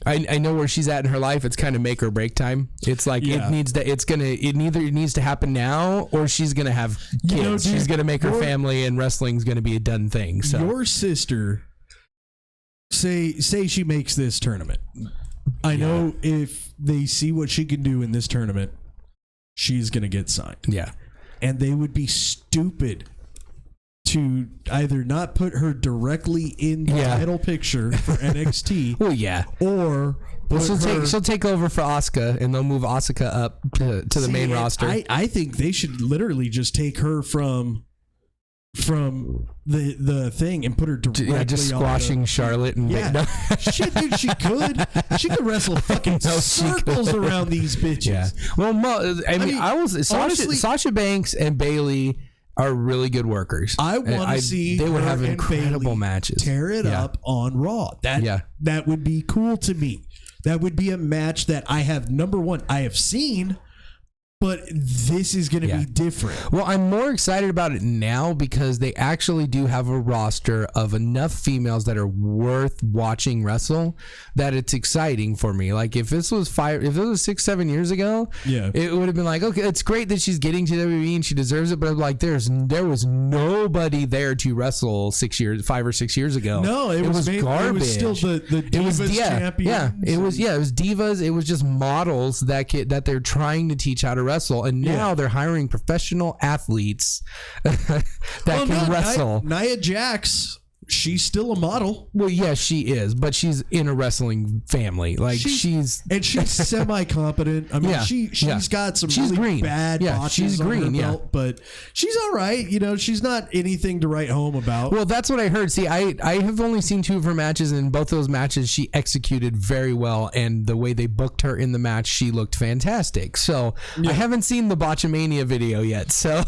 I know where she's at in her life. It's kind of make or break time. It's like it either needs to happen now or she's gonna have kids. She's gonna make her family, and wrestling's gonna be a done thing. So your sister, say she makes this tournament. I know if they see what she can do in this tournament, she's gonna get signed. Yeah, and they would be stupid to either not put her directly in the title picture for NXT. Well, yeah. Or she'll take over for Asuka, and they'll move Asuka up to the main roster. I think they should literally just take her from the thing and put her directly just squashing Charlotte and shit, dude, she could wrestle fucking circles around these bitches. Yeah. Well, I mean, Sasha Banks and Bayley are really good workers. I want to see they would have incredible matches. Tear it up on Raw. That would be cool to me. That would be a match that I have seen, but this is going to be different. Well, I'm more excited about it now because they actually do have a roster of enough females that are worth watching wrestle that it's exciting for me. Like if this was 6-7 years ago, it would have been like, okay, it's great that she's getting to WWE and she deserves it, but I'm like, there was nobody there to wrestle 5 or 6 years ago. No, it was garbage. It was still the Divas champion. Yeah, it was Divas. It was just models that they're trying to teach how to wrestle. wrestle, and now they're hiring professional athletes that can wrestle. Nia Jax, she's still a model. Well, yeah, she is, but she's in a wrestling family. Like she's semi-competent. I mean, she's got some really bad botches on her belt, but she's all right. You know, she's not anything to write home about. Well, that's what I heard. See, I have only seen 2 of her matches, and in both those matches, she executed very well, and the way they booked her in the match, she looked fantastic. So I haven't seen the Botchamania video yet. So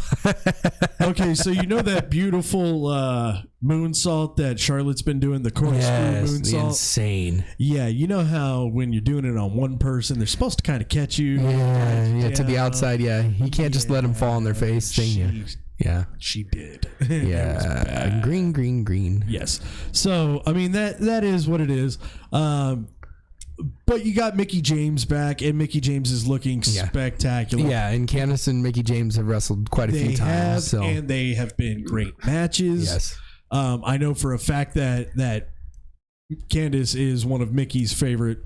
okay, so you know that beautiful moonsault that Charlotte's been doing, the corkscrew moonsault? Insane. Yeah, you know how when you're doing it on one person, they're supposed to kind of catch you. Yeah, to the outside. Yeah, you can't just let them fall on their face. She did. Yeah, green. Yes. So I mean that is what it is. But you got Mickie James back, and Mickie James is looking spectacular. Yeah, and Candice and Mickie James have wrestled quite a few times. And they have been great matches. Yes. I know for a fact that Candice is one of Mickey's favorite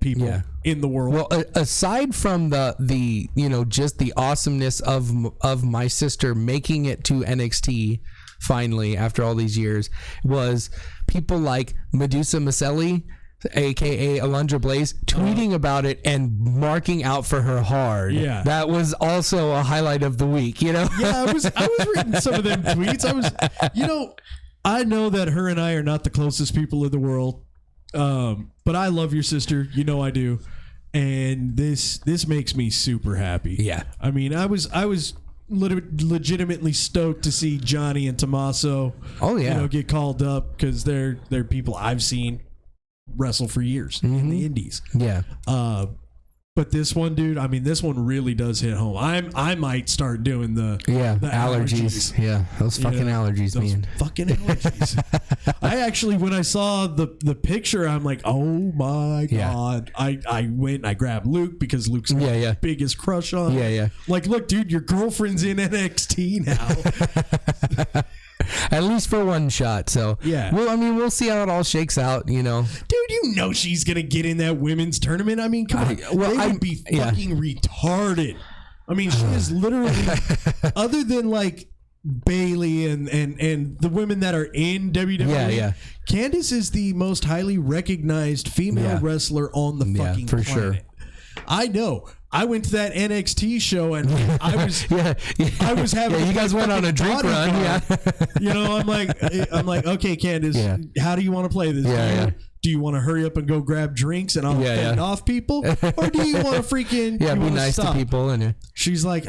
people in the world. Well, aside from the just the awesomeness of my sister making it to NXT finally after all these years, was people like Medusa Maselli, aka Alundra Blaze, tweeting about it and marking out for her hard. Yeah, that was also a highlight of the week. You know. Yeah, I was reading some of them tweets. I know that her and I are not the closest people in the world, but I love your sister. You know I do, and this makes me super happy. Yeah, I mean, I was legitimately stoked to see Johnny and Tommaso. Oh yeah, get called up because they're people I've seen wrestle for years in the indies. Yeah. But this one, dude, I mean, this one really does hit home. I might start doing the allergies. Yeah, those fucking allergies, man. Fucking allergies. I actually, when I saw the picture, I'm like, oh my God. I went and I grabbed Luke because Luke's my biggest crush on. Yeah. Like, look, dude, your girlfriend's in NXT now. At least for one shot. So well, I mean, we'll see how it all shakes out. You know, dude, you know she's gonna get in that women's tournament. I mean, come on, they would be fucking retarded. I mean, she is literally, other than like Bailey and the women that are in WWE. Candice is the most highly recognized female wrestler on the fucking for planet. Sure. I know. I went to that NXT show and I was I was having you guys went on a drink run. You know, I'm like, okay, Candice, how do you want to play this? Do you want to hurry up and go grab drinks and I'll fend off people, or do you want to freaking be nice to people? And she's like,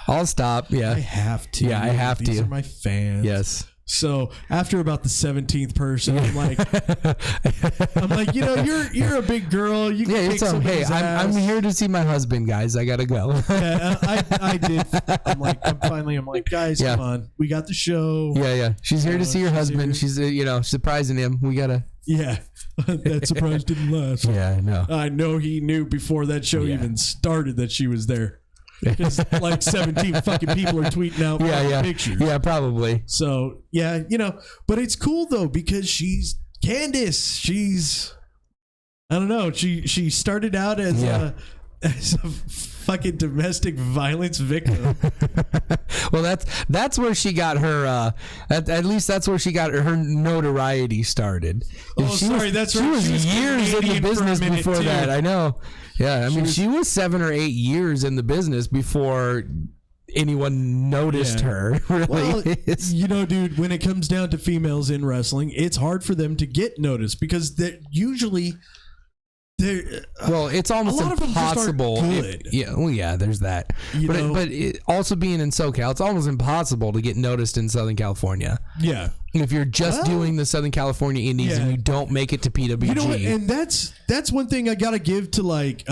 I'll stop. I have to. I have These to. are my fans. Yes. So after about the 17th person, I'm like, you know, you're a big girl. You can kick somebody's ass. I'm here to see my husband, guys. I gotta go. I did. I'm like, guys, come on. We got the show. Yeah. She's here to see her husband. She's surprising him. We gotta. Yeah, that surprise didn't last. Yeah, I know. I know he knew before that show even started that she was there. Because like 17 fucking people are tweeting out pictures. Yeah, probably. So but it's cool though because she's Candice. She's, I don't know. She started out as a fucking domestic violence victim. Well, that's where she got her. At least that's where she got her notoriety started. She was years in the business before that. I know. Yeah, I mean, she was 7 or 8 years in the business before anyone noticed her. Really, well, dude, when it comes down to females in wrestling, it's hard for them to get noticed because they're usually. It's almost impossible. There's that. But also being in SoCal, it's almost impossible to get noticed in Southern California. Yeah. If you're just doing the Southern California Indies and you don't make it to PWG. You know what? And that's one thing I gotta give to like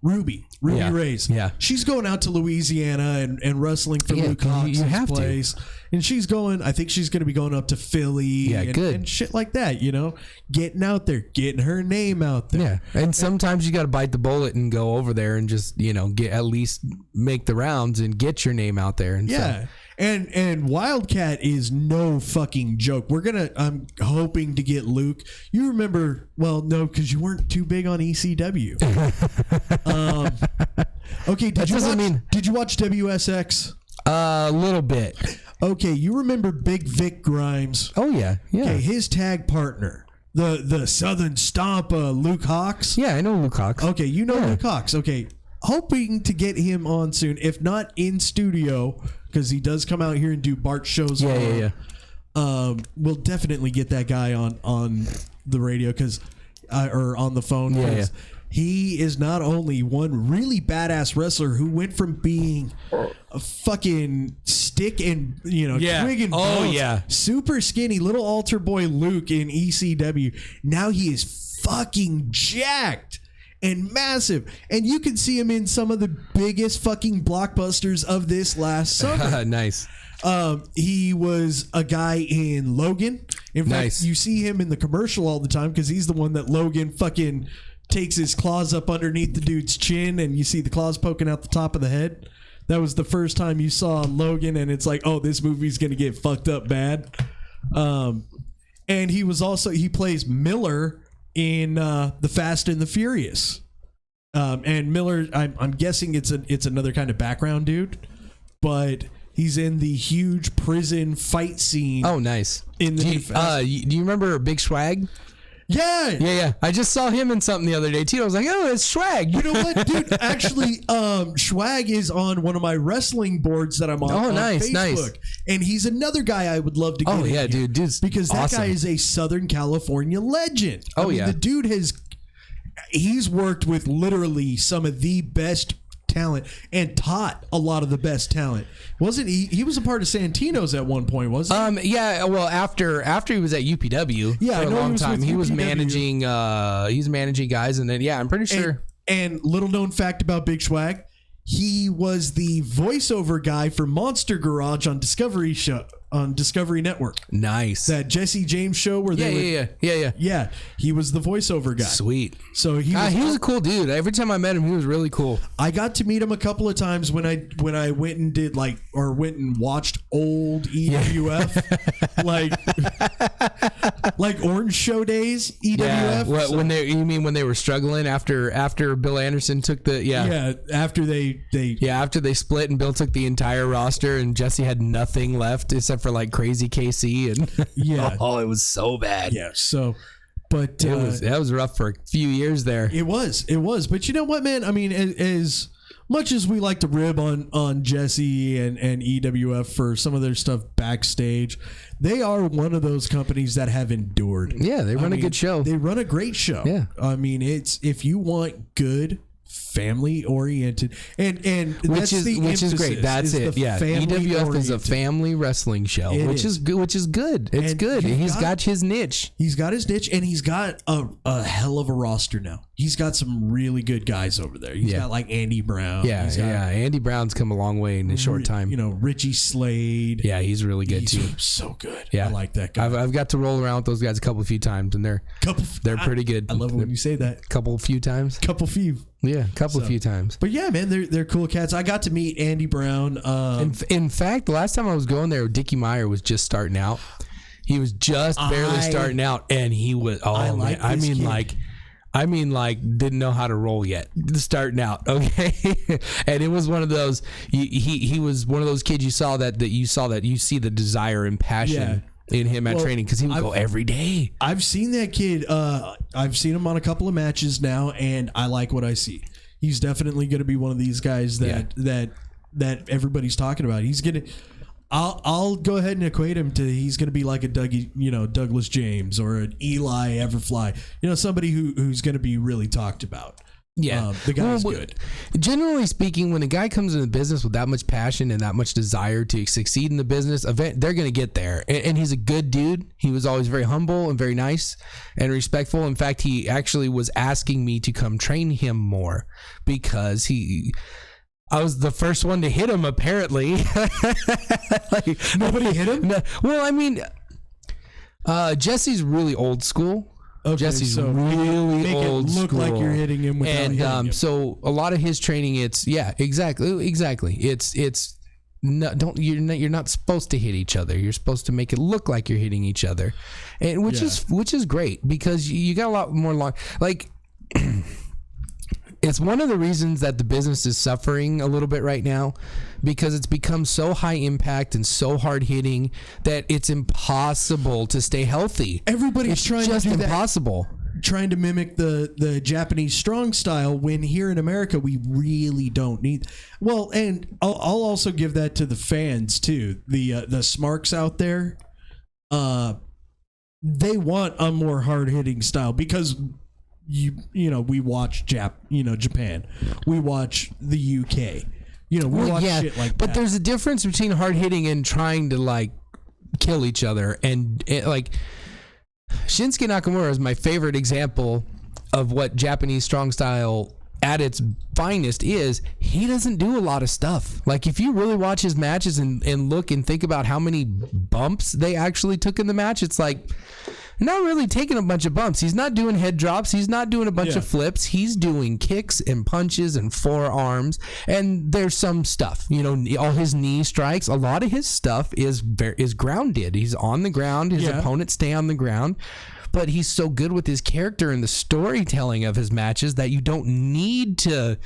Ruby Reyes. Yeah. She's going out to Louisiana and wrestling for Luke Cox's place. And she's going, I think she's going to be going up to Philly and shit like that, getting out there, getting her name out there. Yeah. And sometimes you got to bite the bullet and go over there and just, get at least make the rounds and get your name out there. And so. And Wildcat is no fucking joke. I'm hoping to get Luke. You remember, well, no, because you weren't too big on ECW. Okay, That doesn't mean did you watch WSX? a little bit. Okay, you remember Big Vic Grimes? Oh yeah. Okay, his tag partner, the Southern Stomp, Luke Hawks. Yeah, I know Luke Hawks. Okay, you know Luke Hawks. Okay, hoping to get him on soon, if not in studio, because he does come out here and do Bart shows. Yeah. We'll definitely get that guy on the radio or on the phone. Yeah. He is not only one really badass wrestler who went from being a fucking stick and twig and bones, super skinny little altar boy Luke in ECW. Now he is fucking jacked and massive, and you can see him in some of the biggest fucking blockbusters of this last summer. Nice. He was a guy in Logan. In fact, you see him in the commercial all the time because he's the one that Logan fucking takes his claws up underneath the dude's chin, and you see the claws poking out the top of the head. That was the first time you saw Logan, and it's like, oh, this movie's gonna get fucked up bad. And he plays Miller in the Fast and the Furious. And Miller, I'm guessing it's another kind of background dude, but he's in the huge prison fight scene. Oh, nice. In the do you remember Big Swag? Yeah. I just saw him in something the other day too. I was like, oh, it's Swag. You know what, dude? Actually, Swag is on one of my wrestling boards that I'm on. Oh, on nice. And he's another guy I would love to get. Oh yeah, dude's because that awesome. guy is a Southern California legend. I mean, the dude he's worked with literally some of the best talent and taught a lot of the best talent. Wasn't he was a part of Santino's at one point, wasn't he? Yeah, well after he was at UPW for a long time, he was managing guys, and then I'm pretty sure. And little known fact about Big Swag, he was the voiceover guy for Monster Garage on Discovery Network. Nice. That Jesse James show where Yeah, he was the voiceover guy. Sweet. So he was a cool dude. Every time I met him, he was really cool. I got to meet him a couple of times when I went and did went and watched old EWF like Orange Show days EWF. When they were struggling after Bill Anderson took after they split and Bill took the entire roster and Jesse had nothing left except for like Crazy KC and it was so bad. Yeah, so but that was rough for a few years there. It was, but you know what, man? I mean, as much as we like to rib on Jesse and EWF for some of their stuff backstage, they are one of those companies that have endured. Yeah, they run a good show. They run a great show. Yeah, I mean, it's if you want good, family oriented, and which is great. That's it. Yeah, EWF is a family wrestling show, which is good. It's good. He's got his niche. He's got his niche, and he's got a hell of a roster now. He's got some really good guys over there. He's got like Andy Brown. Andy Brown's come a long way in a short time. You know, Richie Slade. Yeah, he's really good too. So good. Yeah, I like that guy. I've got to roll around with those guys a few times, and they're pretty good. I love it when you say that. Few times. Yeah, few times. But yeah, man, they're cool cats. I got to meet Andy Brown. In fact, the last time I was going there, Dickie Meyer was just starting out. He was just barely starting out, and he was. I mean, didn't know how to roll yet. Starting out, okay. And it was one of those. He was one of those kids you see the desire and passion in him at training because he would go every day. I've seen that kid. I've seen him on a couple of matches now, and I like what I see. He's definitely going to be one of these guys that everybody's talking about. He's gonna. I'll go ahead and equate him to he's going to be like a Douglas James or an Eli Everfly. Somebody who's going to be really talked about. Yeah, the guy's good. Generally speaking, when a guy comes into the business with that much passion and that much desire to succeed in the business, they're going to get there. And he's a good dude. He was always very humble and very nice and respectful. In fact, he actually was asking me to come train him more because I was the first one to hit him, apparently. Nobody hit him? No. Well, I mean, Jesse's really old school. Okay, Jesse's so really make old it look school. like you're hitting him without hitting him. So a lot of his training, exactly. It's you're not supposed to hit each other. You're supposed to make it look like you're hitting each other, and which is great because you got a lot more It's one of the reasons that the business is suffering a little bit right now, because it's become so high impact and so hard hitting that it's impossible to stay healthy. Everybody's trying to do impossible. Trying to mimic the Japanese strong style, when here in America we really don't need. Well, and I'll also give that to the fans too. The smarks out there, they want a more hard hitting style, because you know we watch Japan, we watch the UK, we watch shit like that. But there's a difference between hard hitting and trying to like kill each other, and like Shinsuke Nakamura is my favorite example of what Japanese strong style at its finest is. He doesn't do a lot of stuff. Like, if you really watch his matches and look and think about how many bumps they actually took in the match, it's like not really taking a bunch of bumps. He's not doing head drops. He's not doing a bunch of flips. He's doing kicks and punches and forearms. And there's some stuff, all his knee strikes. A lot of his stuff is grounded. He's on the ground. His opponents stay on the ground. But he's so good with his character and the storytelling of his matches that you don't need to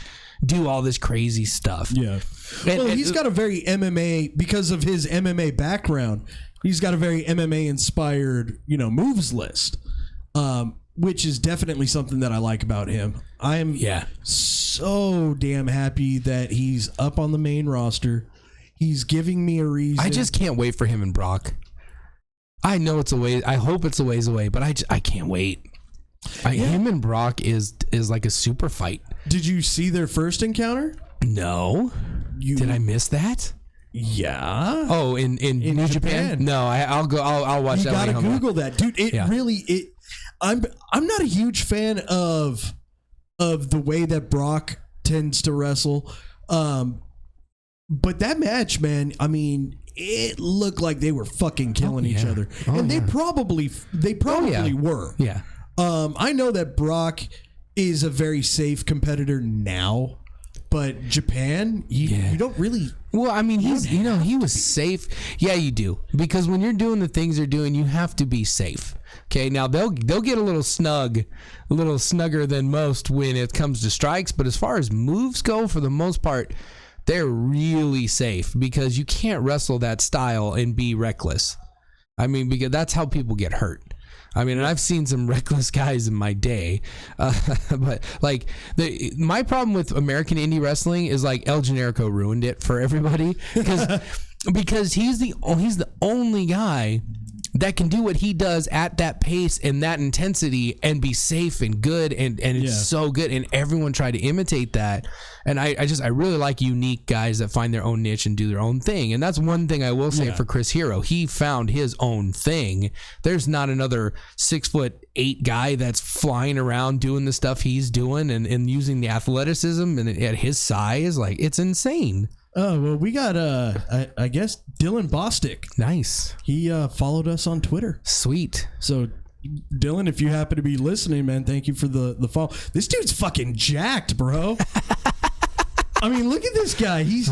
do all this crazy stuff. Yeah. Well, he's got a very MMA, because of his MMA background. He's got a very MMA inspired, moves list, which is definitely something that I like about him. I am so damn happy that he's up on the main roster. He's giving me a reason. I just can't wait for him and Brock. I know it's a way. I hope it's a ways away, but I can't wait. Him and Brock is like a super fight. Did you see their first encounter? No. Did I miss that? Yeah. Oh, in New Japan? No, I'll go. I'll watch that. You gotta Google that, dude. I'm not a huge fan of the way that Brock tends to wrestle, but that match, man. I mean, it looked like they were fucking killing each other, and they probably were. Yeah. I know that Brock is a very safe competitor now, but Japan, you don't really. Well, I mean, he was safe. Yeah, you do, because when you're doing the things they're doing, you have to be safe. Okay, now they'll get a little snugger than most when it comes to strikes, but as far as moves go, for the most part, they're really safe, because you can't wrestle that style and be reckless. I mean, because that's how people get hurt. I mean, and I've seen some reckless guys in my day, but like my problem with American indie wrestling is like El Generico ruined it for everybody, because he's the only guy that can do what he does at that pace and that intensity and be safe and good, and it's so good, and everyone tried to imitate that. And I really like unique guys that find their own niche and do their own thing. And that's one thing I will say for Chris Hero. He found his own thing. There's not another 6'8" guy that's flying around doing the stuff he's doing and using the athleticism and at his size. Like, it's insane. Oh, well, we got, I guess, Dylan Bostic. Nice. He followed us on Twitter. Sweet. So, Dylan, if you happen to be listening, man, thank you for the follow. This dude's fucking jacked, bro. I mean, look at this guy. He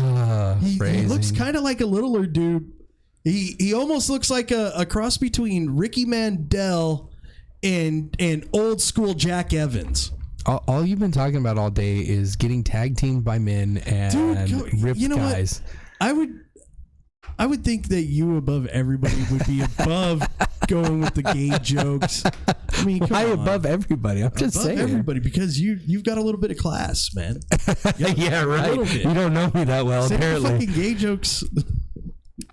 looks kind of like a littler dude. He almost looks like a cross between Ricky Mandel and old school Jack Evans. All you've been talking about all day is getting tag teamed by men and ripped guys. What? I would think that you above everybody would be above going with the gay jokes. I mean, why above everybody? I'm just saying everybody, because you've got a little bit of class, man. Yeah, right. You don't know me that well, apparently. Fucking gay jokes.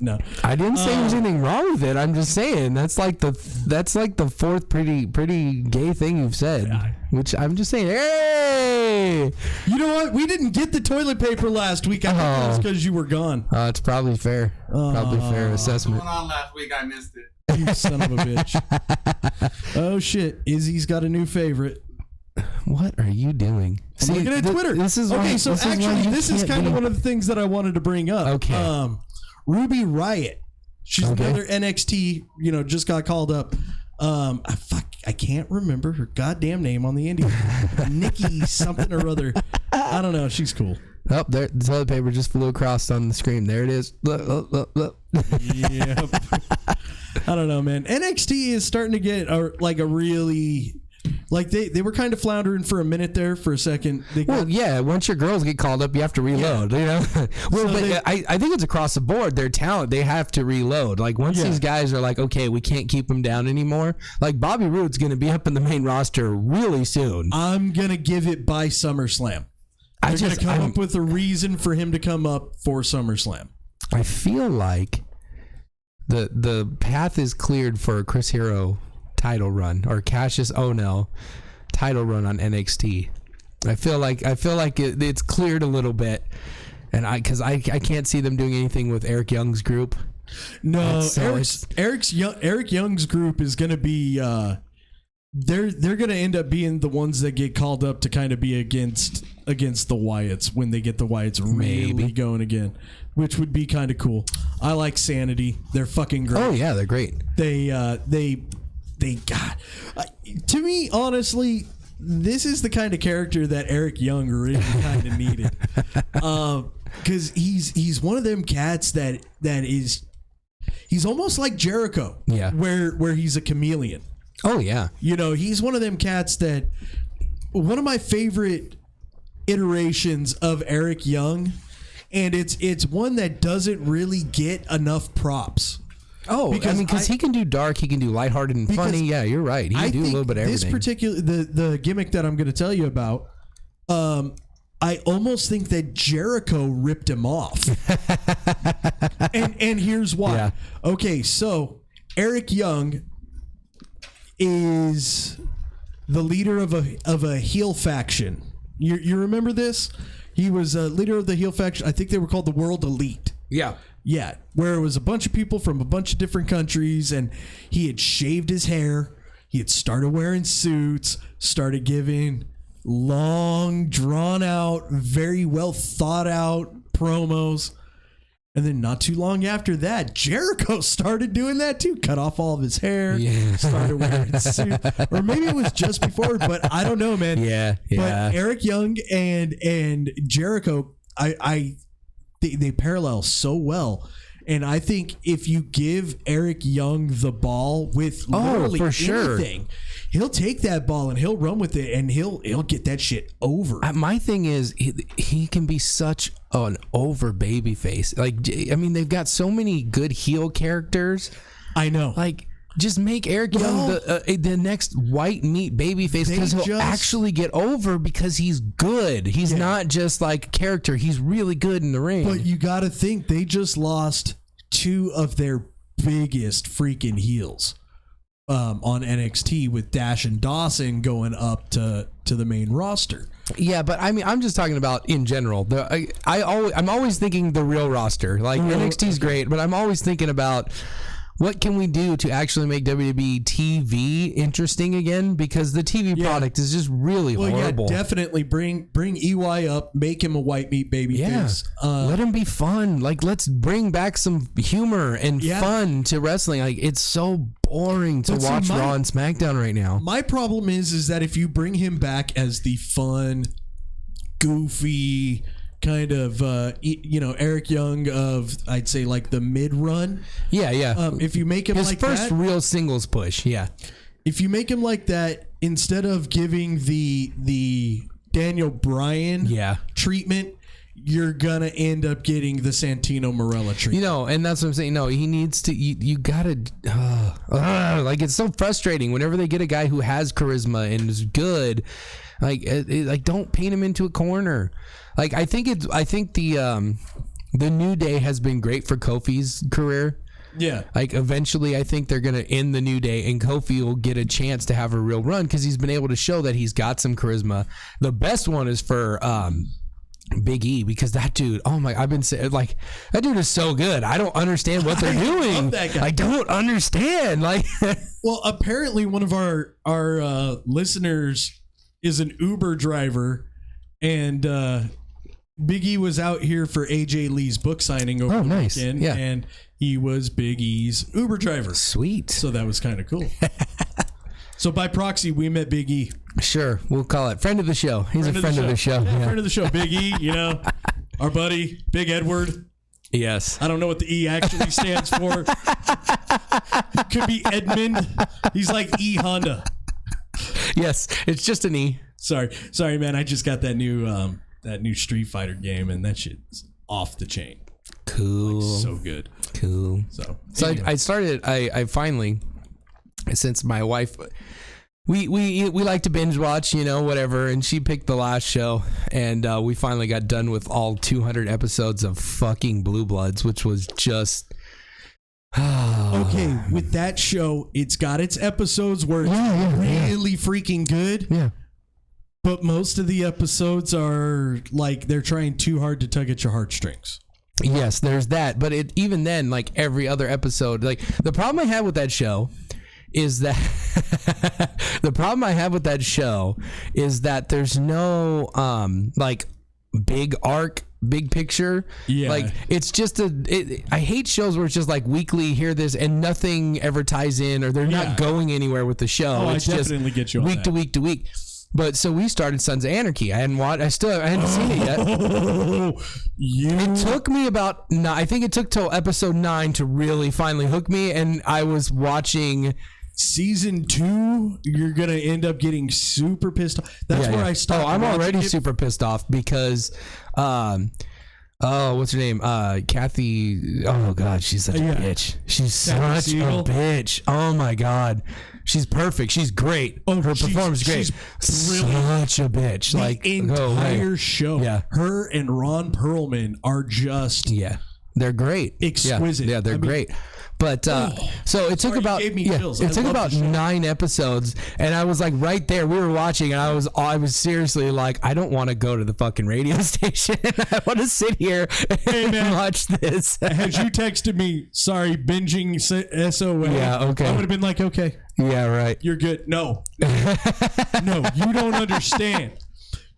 No, I didn't say there's anything wrong with it. I'm just saying that's like the fourth pretty gay thing you've said. Which I'm just saying, hey, you know what? We didn't get the toilet paper last week. I think that's because you were gone. It's probably fair. Probably fair assessment. What was going on last week? I missed it. You son of a bitch. Oh shit! Izzy's got a new favorite. What are you doing? I'm looking at Twitter. This is kind of one of the things that I wanted to bring up. Okay. Ruby Riott. She's another NXT, just got called up. I can't remember her goddamn name on the indie. Nikki something or other. I don't know. She's cool. Oh, there, the toilet paper just flew across on the screen. There it is. Look. Yep. I don't know, man. NXT is starting to get a really Like they were kind of floundering for a minute there for a second. Once your girls get called up, you have to reload. You know, I think it's across the board. Their talent, they have to reload. Like once these guys are like, okay, we can't keep them down anymore. Like Bobby Roode's going to be up in the main roster really soon. I'm gonna give it by SummerSlam. They're going to come up with a reason for him to come up for SummerSlam. I feel like the path is cleared for a Chris Hero title run or Cassius Ohno title run on NXT. I feel like it's cleared a little bit, and because I can't see them doing anything with Eric Young's group. No, Eric Young's group is going to be. They're going to end up being the ones that get called up to kind of be against the Wyatts when they get the Wyatts really going again, which would be kind of cool. I like Sanity. They're fucking great. Oh yeah, they're great. They got to me, honestly, this is the kind of character that Eric Young really kind of needed. Because he's one of them cats that is he's almost like Jericho. Yeah. Where he's a chameleon. Oh yeah. You know, he's one of them cats that one of my favorite iterations of Eric Young, and it's one that doesn't really get enough props. Oh, because he can do dark, he can do lighthearted and funny. Yeah, you're right. He can do a little bit of everything. This particular the gimmick that I'm going to tell you about, I almost think that Jericho ripped him off, and here's why. Yeah. Okay, so Eric Young is the leader of a heel faction. You remember this? He was a leader of the heel faction. I think they were called the World Elite. Yeah. Yeah, where it was a bunch of people from a bunch of different countries, and he had shaved his hair. He had started wearing suits, started giving long, drawn-out, very well thought-out promos. And then not too long after that, Jericho started doing that too. Cut off all of his hair. Yeah. Started wearing suits. Or maybe it was just before, but I don't know, man. Yeah. But Eric Young and Jericho, they parallel so well. And I think if you give Eric Young the ball with literally anything, he'll take that ball and he'll run with it and he'll get that shit over. My thing is he can be such an over baby face. Like, I mean, they've got so many good heel characters. I know. Like, just make Eric Young the next white meat baby face, because he'll actually get over because he's good. He's not just like a character. He's really good in the ring. But you got to think they just lost two of their biggest freaking heels on NXT with Dash and Dawson going up to the main roster. Yeah, but I mean, I'm just talking about in general. I'm always thinking the real roster. Like NXT's great, but I'm always thinking about what can we do to actually make WWE TV interesting again? Because the TV product is just really horrible. Yeah, definitely bring EY up, make him a white meat baby face. Let him be fun. Like, let's bring back some humor and fun to wrestling. Like, it's so boring to watch Raw and SmackDown right now. My problem is that if you bring him back as the fun, goofy kind of Eric Young of, I'd say, like the mid run. If you make him his like first that, real singles push. If you make him like that, instead of giving the Daniel Bryan treatment, you're gonna end up getting the Santino Marella treatment. And that's what I'm saying. No, he needs to. You gotta. Like, it's so frustrating whenever they get a guy who has charisma and is good. Like don't paint him into a corner. Like, I think the New Day has been great for Kofi's career. Yeah. Like, eventually I think they're going to end the New Day and Kofi will get a chance to have a real run because he's been able to show that he's got some charisma. The best one is for Big E, because that dude, I've been saying, like, that dude is so good. I don't understand what they're doing. Love that guy. I don't understand. Like, well, apparently one of our listeners is an Uber driver, and Big E was out here for AJ Lee's book signing over the weekend, and he was Big E's Uber driver. Sweet. So that was kind of cool. So by proxy, we met Big E. Sure, we'll call it friend of the show. He's a friend of the show. Yeah, friend of the show, Big E. Our buddy, Big Edward. Yes. I don't know what the E actually stands for. It could be Edmund. He's like E Honda. Yes, it's just an E. Sorry, man. I just got that new Street Fighter game, and that shit's off the chain. Cool. Like, so good. Cool. So anyway. I finally, since my wife, we like to binge watch, whatever, and she picked the last show, and we finally got done with all 200 episodes of fucking Blue Bloods, which was just okay. With that show, it's got its episodes where it's really freaking good. Yeah. But most of the episodes are like they're trying too hard to tug at your heartstrings. Yes, there's that. But even then, like every other episode, like the problem I have with that show is that there's no like big arc, big picture. Yeah. Like it's just I hate shows where it's just like weekly, hear this, and nothing ever ties in, or they're not going anywhere with the show. Oh, it's I definitely just get you on week that. to week to week. But so we started Sons of Anarchy. I hadn't seen it yet. It took me I think it took till episode 9 to really finally hook me, and I was watching season 2. You're gonna end up getting super pissed off. That's where I stopped. Oh, I'm already watching it. super pissed off because what's her name? Kathy. Oh God, she's such a bitch. She's such a bitch. Oh my God. She's perfect. She's great. Oh, her performance is great. She's such a bitch. Like the entire show. Yeah. Her and Ron Perlman are just they're great. Exquisite. Yeah, they're great. But so it took about it took about 9 episodes, and I was like right there. We were watching, and I was seriously like, I don't want to go to the fucking radio station. I want to sit here and watch this. Had you texted me, sorry, binging SOA? Yeah, okay. I would have been like, okay. Yeah, right. You're good. No, you don't understand.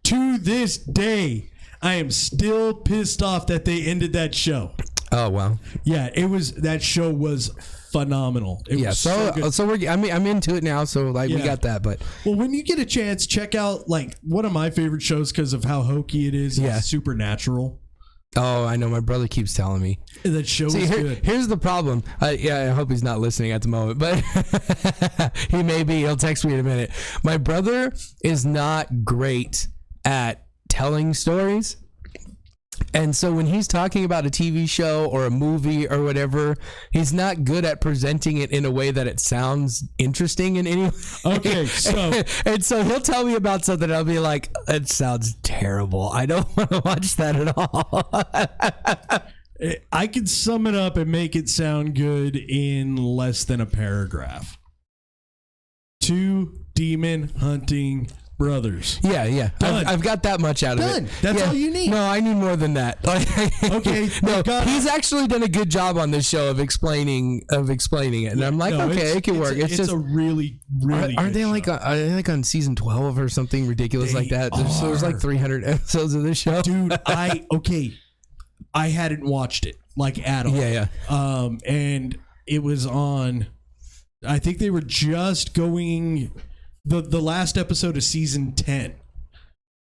To this day, I am still pissed off that they ended that show. Oh wow! Yeah, that show was phenomenal. It was so good. So I'm into it now. So like we got that, but well, when you get a chance, check out like one of my favorite shows because of how hokey it is. Yeah, Supernatural. Oh, I know. My brother keeps telling me that show is good. Here's the problem. I hope he's not listening at the moment, but he may be. He'll text me in a minute. My brother is not great at telling stories. And so when he's talking about a TV show or a movie or whatever, he's not good at presenting it in a way that it sounds interesting in any way. Okay, so and so he'll tell me about something, and I'll be like, "It sounds terrible. I don't want to watch that at all." I can sum it up and make it sound good in less than a paragraph. 2 demon hunting brothers. Yeah. I've got that much out of it. That's all you need. No, I need more than that. Okay. No, he's actually done a good job on this show of explaining it, and I'm like, okay, it can work. It's just a really aren't they like are they like on season 12 or something ridiculous like that? There's like 300 episodes of this show. Dude, I hadn't watched it like at all. Yeah. And it was on. I think they were just going. The last episode of season 10,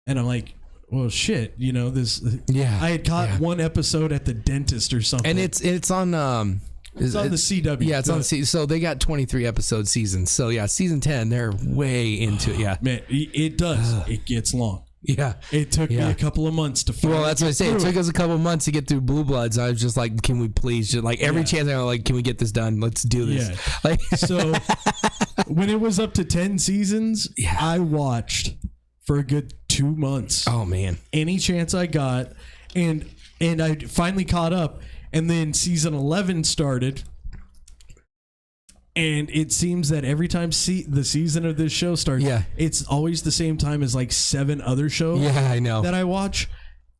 and I'm like, well, shit, this. Yeah, I had caught one episode at the dentist or something, and it's on it's on the CW. Yeah, it's on the so they got 23 episode seasons. So yeah, season 10, they're way into it. Yeah, man, it does. It gets long. Yeah, it took me a couple of months to. Well, that's what I say. It took us a couple of months to get through Blue Bloods. I was just like, can we please just like every chance I was like, can we get this done? Let's do this. Yeah. Like so, when it was up to 10 seasons, I watched for a good 2 months. Oh man, any chance I got, and I finally caught up, and then season 11 started. And it seems that every time the season of this show starts, it's always the same time as like 7 other shows. Yeah, I know. That I watch.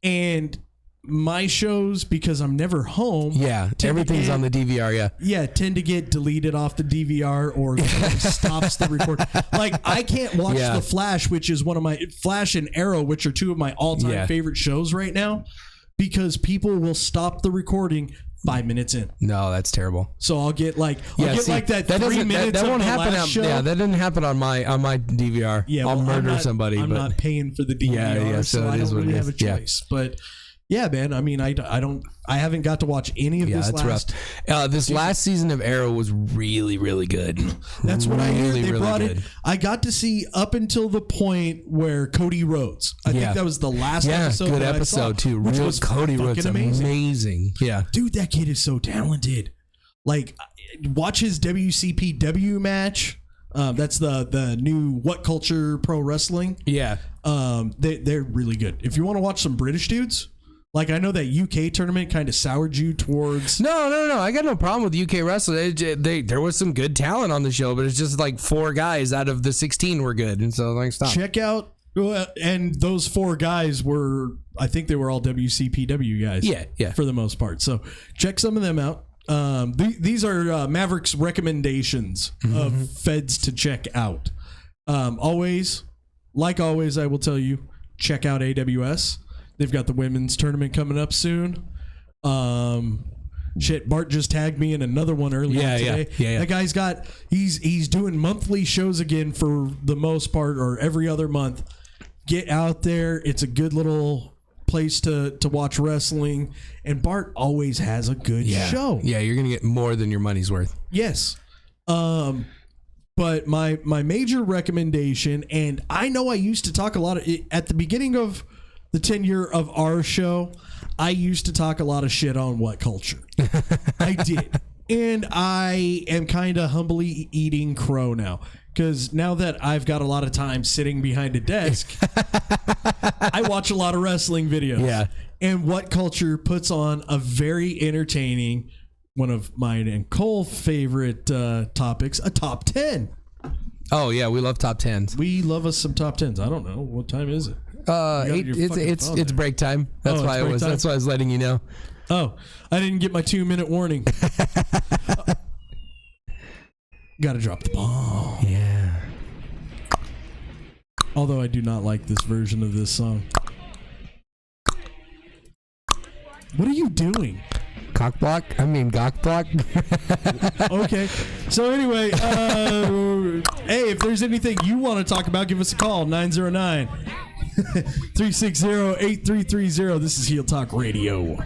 And my shows, because I'm never home. Yeah, everything's on the DVR, Yeah, tend to get deleted off the DVR or stops the record. Like, I can't watch The Flash, which is one of my... Flash and Arrow, which are 2 of my all-time favorite shows right now, because people will stop the recording 5 minutes in. No, that's terrible. So I'll get like that 3 minutes. That won't of the happen. last show. Yeah, that didn't happen on my DVR. Yeah, I'll murder somebody. I'm not paying for the DVR, so I don't really have a choice. But Yeah, man. I mean, I haven't got to watch any of this last. Rough. This last season of Arrow was really, really good. That's what I hear. They really brought good. it. I got to see up until the point where Cody Rhodes. I think that was the last episode. Good that episode I saw, too. Which Real was Cody Rhodes, amazing. Yeah, dude, that kid is so talented. Like, watch his WCPW match. That's the new What Culture Pro Wrestling. Yeah. They're really good. If you want to watch some British dudes. Like, I know that UK tournament kind of soured you towards... No. I got no problem with UK wrestling. There was some good talent on the show, but it's just like 4 guys out of the 16 were good. And so, like, stop. Check out... And those 4 guys were... I think they were all WCPW guys. Yeah. For the most part. So, check some of them out. These are Maverick's recommendations of feds to check out. Always, I will tell you, check out AWS. They've got the women's tournament coming up soon. Bart just tagged me in another one earlier today. Yeah. That guy's got he's doing monthly shows again for the most part, or every other month. Get out there. It's a good little place to watch wrestling. And Bart always has a good show. Yeah, you're gonna get more than your money's worth. Yes. But my major recommendation, and I know I used to talk a lot of at the beginning of the tenure of our show, I used to talk a lot of shit on What Culture. I did. And I am kind of humbly eating crow now. Because now that I've got a lot of time sitting behind a desk, I watch a lot of wrestling videos. Yeah. And What Culture puts on a very entertaining, one of mine and Cole's favorite topics, a top 10. Oh, yeah, we love top 10s. We love us some top 10s. I don't know. What time is it? It's break time. That's why I was letting you know. Oh, I didn't get my 2-minute warning. Gotta drop the ball. Yeah. Although I do not like this version of this song. What are you doing? Gawk block. Okay. So anyway, hey, if there's anything you want to talk about, give us a call. 909-360-8330. This is Heel Talk Radio.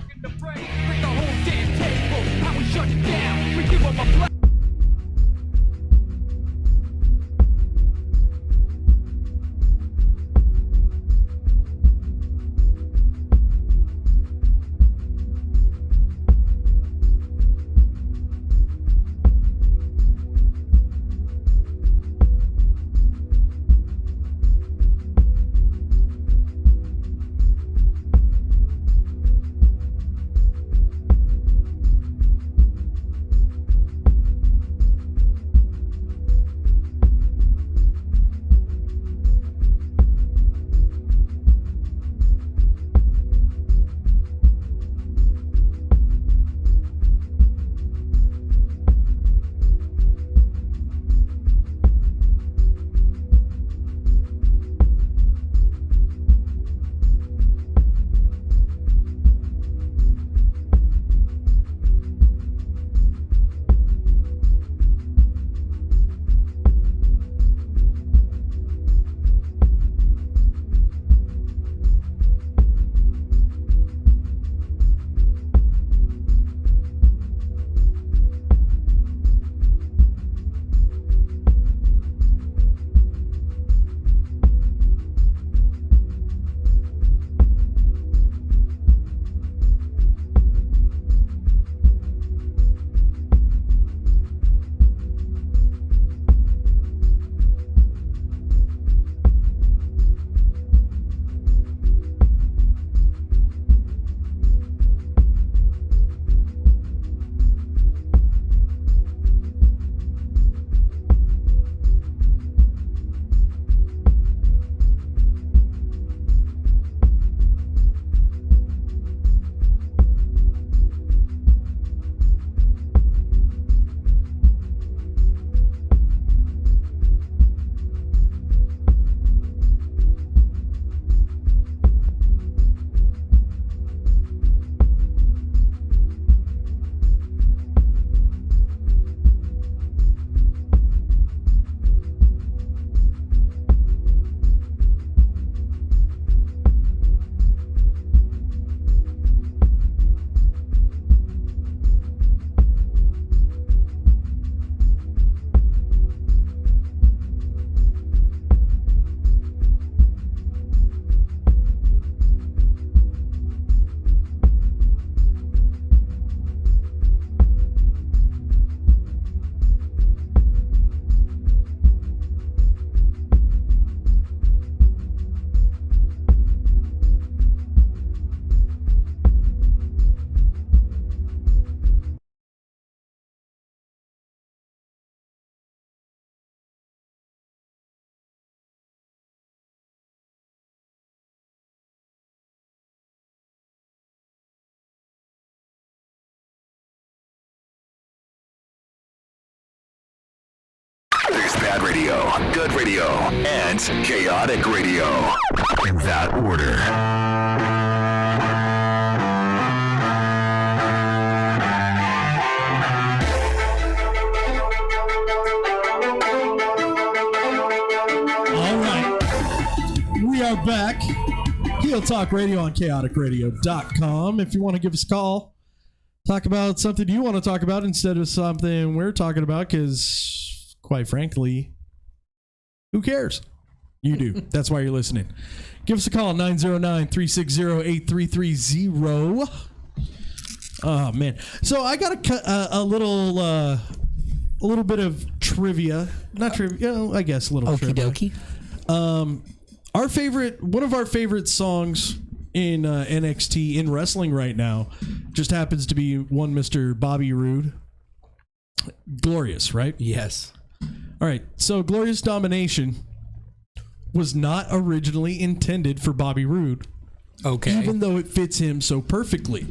bad radio, good radio, and chaotic radio. In that order. All right. We are back. Heel Talk Radio on chaoticradio.com. If you want to give us a call, talk about something you want to talk about instead of something we're talking about, because quite frankly, who cares? You do. That's why you're listening. Give us a call, 909-360-8330. Oh, man. So I got a little bit of trivia. Not trivia, I guess a little Okie trivia. dokie. One of our favorite songs in NXT in wrestling right now just happens to be one Mr. Bobby Roode. Glorious, right? Yes. All right. So Glorious Domination was not originally intended for Bobby Roode. Okay. Even though it fits him so perfectly.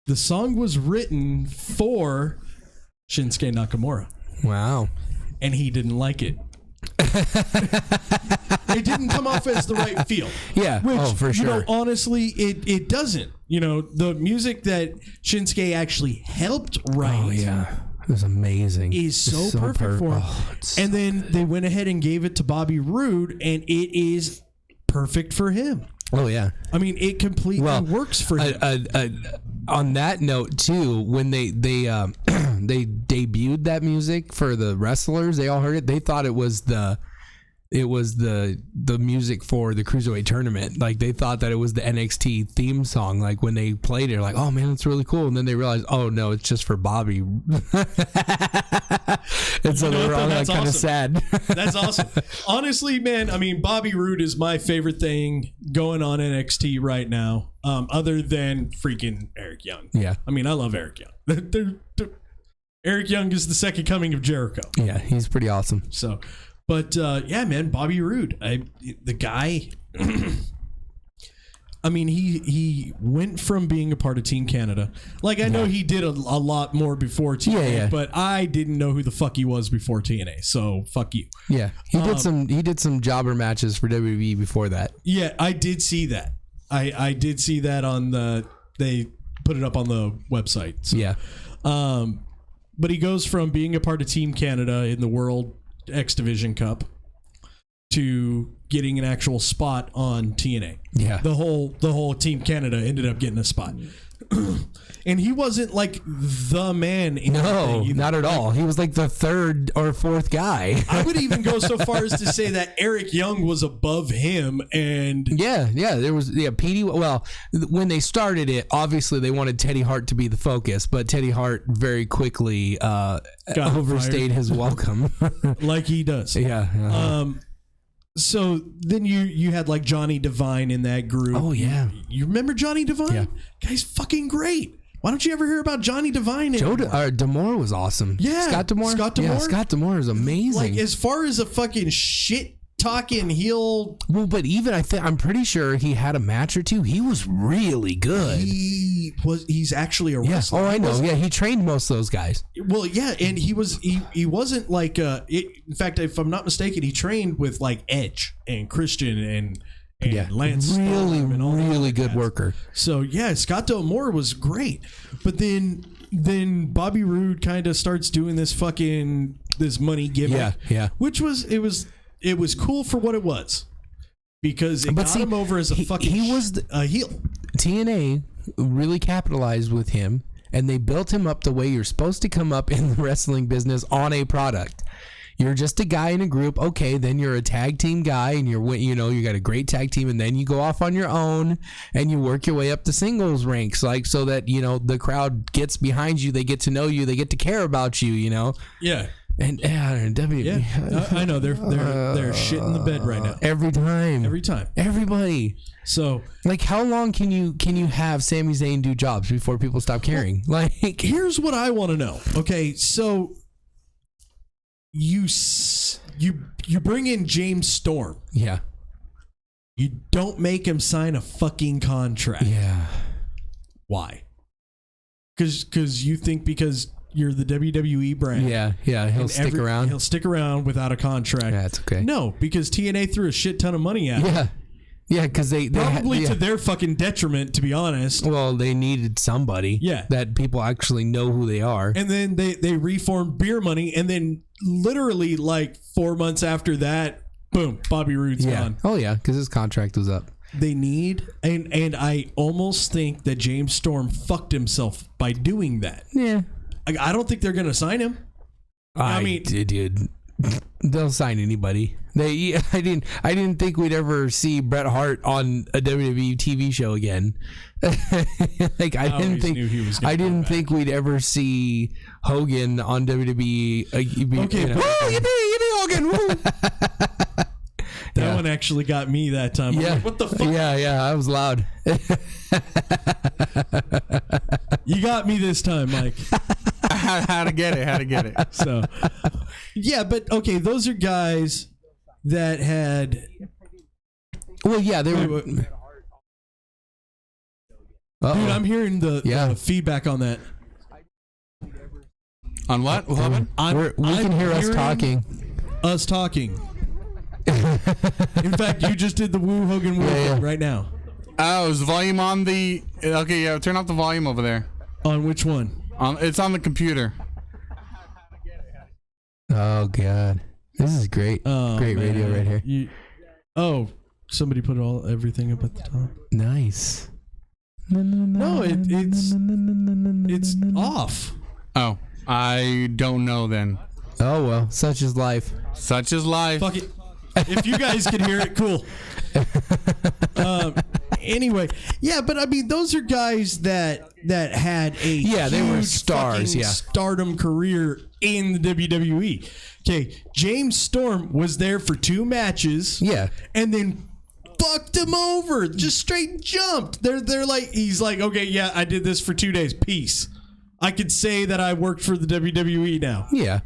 The song was written for Shinsuke Nakamura. Wow. And he didn't like it. It didn't come off as the right feel. Yeah. Which, for sure. You know, honestly, it doesn't. You know, the music that Shinsuke actually helped write. Oh, yeah. It was amazing. Is so perfect for him. And then they went ahead and gave it to Bobby Roode, and it is perfect for him. Oh, yeah. I mean, it completely works for him. On that note, too, when they debuted that music for the wrestlers, they all heard it. They thought it was the music for the Cruiserweight tournament. Like, they thought that it was the NXT theme song. Like, when they played it, they're like, oh man, that's really cool. And then they realized, oh no, it's just for Bobby. And so they were all like kind of sad. That's awesome. Honestly, man, I mean, Bobby Roode is my favorite thing going on NXT right now, other than freaking Eric Young. Yeah. I mean, I love Eric Young. Eric Young is the second coming of Jericho. Yeah, he's pretty awesome. So, but yeah, man, Bobby Roode, the guy. I mean, he went from being a part of Team Canada. Like, I know he did a lot more before TNA, but I didn't know who the fuck he was before TNA. So fuck you. Yeah, he did some jobber matches for WWE before that. Yeah, I did see that. I did see that on they put it up on the website. So. Yeah. But he goes from being a part of Team Canada in the World X Division Cup to getting an actual spot on TNA. Yeah. The whole Team Canada ended up getting a spot. And he wasn't like the man in not at all. He was like the third or fourth guy. I would even go so far as to say that Eric Young was above him. And there was Petey. Well, when they started it, obviously they wanted Teddy Hart to be the focus, but Teddy Hart very quickly overstayed his welcome, like he does. Yeah. So then you had like Johnny Devine in that group. Oh yeah, you remember Johnny Devine? Yeah, guy's fucking great. Why don't you ever hear about Johnny Devine? D'Amore was awesome. Yeah, Scott D'Amore. Yeah, Scott D'Amore is amazing. Like, as far as a fucking shit talking heel. Well, but even I'm pretty sure he had a match or two. He was really good. He's actually a wrestler. Oh, I know. Yeah, he trained most of those guys. Well, yeah, and he wasn't like in fact, if I'm not mistaken, he trained with like Edge and Christian and Lance. Really good worker. So yeah, Scott D'Amore was great, but then Bobby Roode kind of starts doing this money gimmick. Yeah. Which was it was cool for what it was, because it got him over as a a heel. TNA really capitalized with him, and they built him up the way you're supposed to come up in the wrestling business on a product. You're just a guy in a group. Okay, then you're a tag team guy, and you got a great tag team, and then you go off on your own and you work your way up the singles ranks, like, so that the crowd gets behind you, they get to know you, they get to care about you. Yeah. And WWE, I know they're shit in the bed right now. Every time, everybody. So, like, how long can you have Sami Zayn do jobs before people stop caring? Like, here's what I want to know. Okay, so you bring in James Storm. Yeah. You don't make him sign a fucking contract. Yeah. Why? Because you think because you're the WWE brand. Yeah, he'll stick around. He'll stick around without a contract. Yeah, that's okay. No, because TNA threw a shit ton of money at him. Yeah, because they probably to their fucking detriment, to be honest. Well, they needed somebody. That people actually know who they are. And then they reformed Beer Money, and then literally like 4 months after that, boom, Bobby Roode's gone. Oh yeah, because his contract was up. They need, and I almost think that James Storm fucked himself by doing that. Yeah, I don't think they're gonna sign him. I mean, dude. They'll sign anybody. I didn't think we'd ever see Bret Hart on a WWE TV show again. Like I didn't think we'd ever see Hogan on WWE. Okay, woo, yippee, Hogan! Woo. That one actually got me that time. Yeah. Like, what the fuck? Yeah, I was loud. You got me this time, Mike. How to get it. So, yeah, but okay, those are guys that had. Well, yeah, they were. Dude, I'm hearing the feedback on that. On what? What happened? We can hear us talking. Us talking. In fact, you just did the Woo Hogan Woo right now. Oh, is the volume on the... Okay, yeah, turn off the volume over there. On which one? It's on the computer. Oh, God. This is great. Great radio right here. Somebody put everything up at the top. Nice. No, it's off. Oh, I don't know then. Oh, well, such is life. Such is life. Fuck it. If you guys can hear it, cool. Anyway, yeah, but I mean, those are guys that had a they were stars, stardom career in the WWE. Okay, James Storm was there for 2 matches, and then fucked him over, just straight jumped. They're like, he's like, okay, yeah, I did this for 2 days, peace. I could say that I worked for the WWE now. Yeah,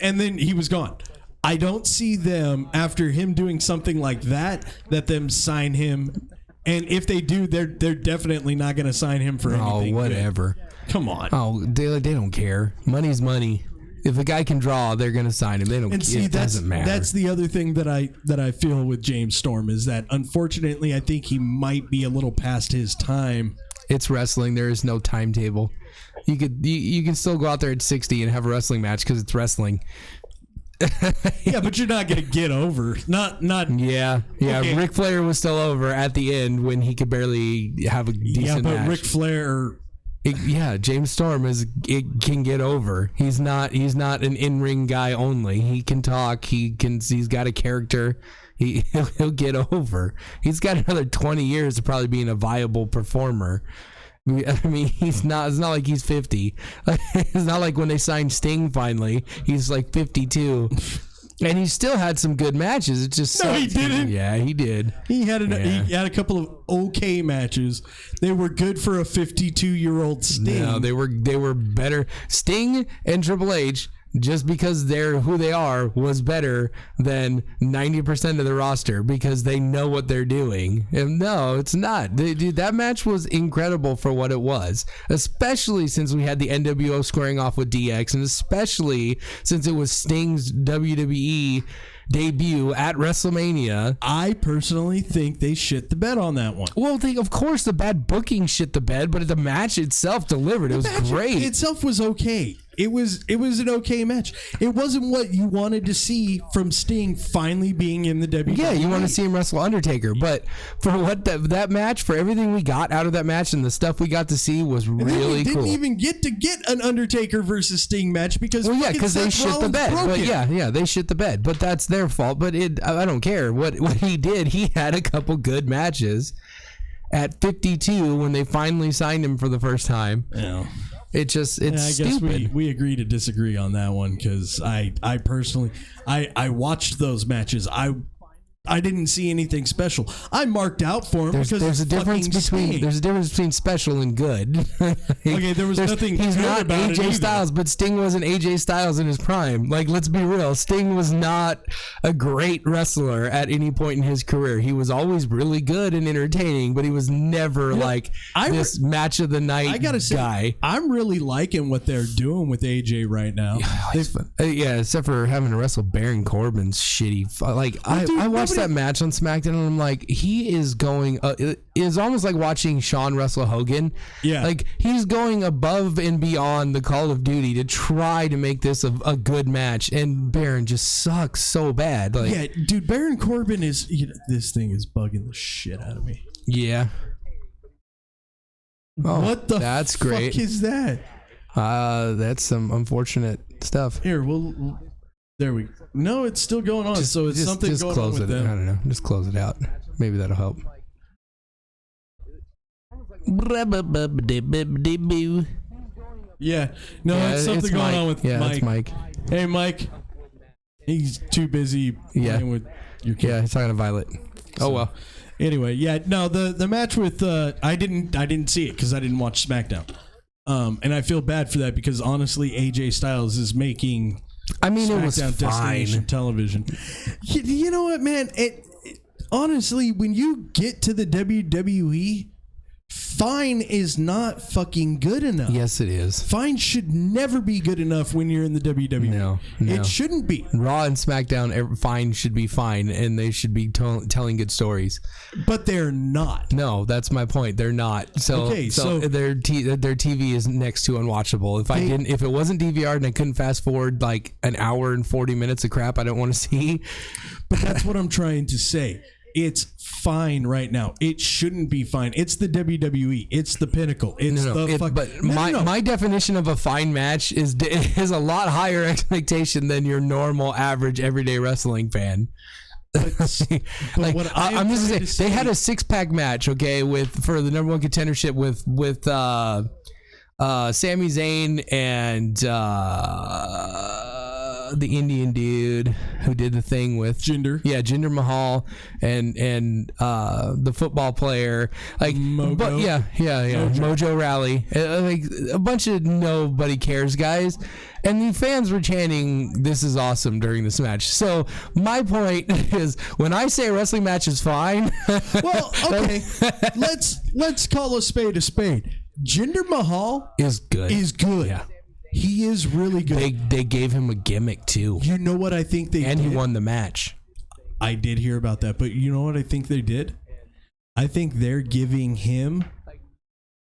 and then he was gone. I don't see them, after him doing something like that them sign him. And if they do, they're definitely not going to sign him for anything. Oh, whatever. Good. Come on. Oh, they don't care. Money's money. If a guy can draw, they're going to sign him. They don't. And see, it doesn't matter. That's the other thing that I feel with James Storm is that, unfortunately, I think he might be a little past his time. It's wrestling. There is no timetable. You can still go out there at 60 and have a wrestling match because it's wrestling. Yeah, but you're not gonna get over. Not. Yeah. Okay. Ric Flair was still over at the end when he could barely have a decent match. Ric Flair. James Storm can get over. He's not an in-ring guy only. He can talk. He's got a character. He'll get over. He's got another 20 years of probably being a viable performer. I mean, it's not like he's 50. It's not like when they signed Sting finally. He's like 52. And he still had some good matches. It just he didn't. Yeah, he did. He had a couple of okay matches. They were good for a 52-year-old Sting. No, they were better. Sting and Triple H, just because they're who they are, was better than 90% of the roster because they know what they're doing. And no, it's not. Dude, that match was incredible for what it was, especially since we had the NWO squaring off with DX, and especially since it was Sting's WWE debut at WrestleMania. I personally think they shit the bed on that one. Well, of course the bad booking shit the bed, but the match itself delivered. It was great. Itself was okay. It was an okay match. It wasn't what you wanted to see from Sting finally being in the WWE. Yeah, you want to see him wrestle Undertaker, but for what that match, for everything we got out of that match and the stuff we got to see was really cool. Didn't even get an Undertaker versus Sting match because they shit the bed. But yeah, they shit the bed. But that's their fault. But I don't care what he did. He had a couple good matches at 52 when they finally signed him for the first time. Yeah. It's stupid. I guess we agree to disagree on that one because I personally I watched those matches. I I didn't see anything special. I marked out for him because there's a difference between special and good. Okay, there was nothing. He's good not about it AJ either. Styles, but Sting wasn't AJ Styles in his prime. Like, let's be real. Sting was not a great wrestler at any point in his career. He was always really good and entertaining, but he was never this match of the night I gotta say, guy. I'm really liking what they're doing with AJ right now. Yeah, except for having to wrestle Baron Corbin's shitty. I watched that match on SmackDown and I'm like, he is going. It's almost like watching Shawn wrestle Hogan. Yeah, like he's going above and beyond the Call of Duty to try to make this a good match, and Baron just sucks so bad. Like, yeah, dude, Baron Corbin is. This thing is bugging the shit out of me. Yeah. Oh, what the that's great. fuck is that? That's some unfortunate stuff. Here, there we go. No, it's still going on. So it's something just going close on with it. them. I don't know. Just close it out. Maybe that'll help. Yeah. No, it's something going Mike. on with Mike. Mike. It's Mike. Hey, Mike. He's too busy playing with your kid. Yeah, he's talking to Violet. Oh well. Anyway, yeah, no, the match with I didn't see it because I didn't watch SmackDown, and I feel bad for that because honestly, AJ Styles is making. I mean, SmackDown it was destination fine. television. You know what, man? Honestly, when you get to the WWE, fine is not fucking good enough. Yes, it is. Fine should never be good enough when you're in the WWE. No. It shouldn't be. Raw and SmackDown, fine should be fine, and they should be telling good stories. But they're not. No, that's my point. They're not. So their TV is next to unwatchable. If it wasn't DVR and I couldn't fast forward like an hour and 40 minutes of crap I don't want to see. But that's what I'm trying to say. It's fine right now. It shouldn't be fine. It's the WWE. It's the pinnacle. It's my definition of a fine match is a lot higher expectation than your normal average everyday wrestling fan. But what I'm just saying, they had a 6-pack match, okay, for the number one contendership with Sami Zayn and the Indian dude who did the thing with Jinder. Yeah, Jinder Mahal and the football player, like Mojo. But Mojo Rally, like a bunch of nobody cares guys, and the fans were chanting "This is awesome" during this match. So my point is, when I say a wrestling match is fine, well, okay, let's call a spade a spade. Jinder Mahal is good. Yeah. He is really good. They gave him a gimmick too. You know what I think they did? And he won the match. I did hear about that, but you know what I think they did? I think they're giving him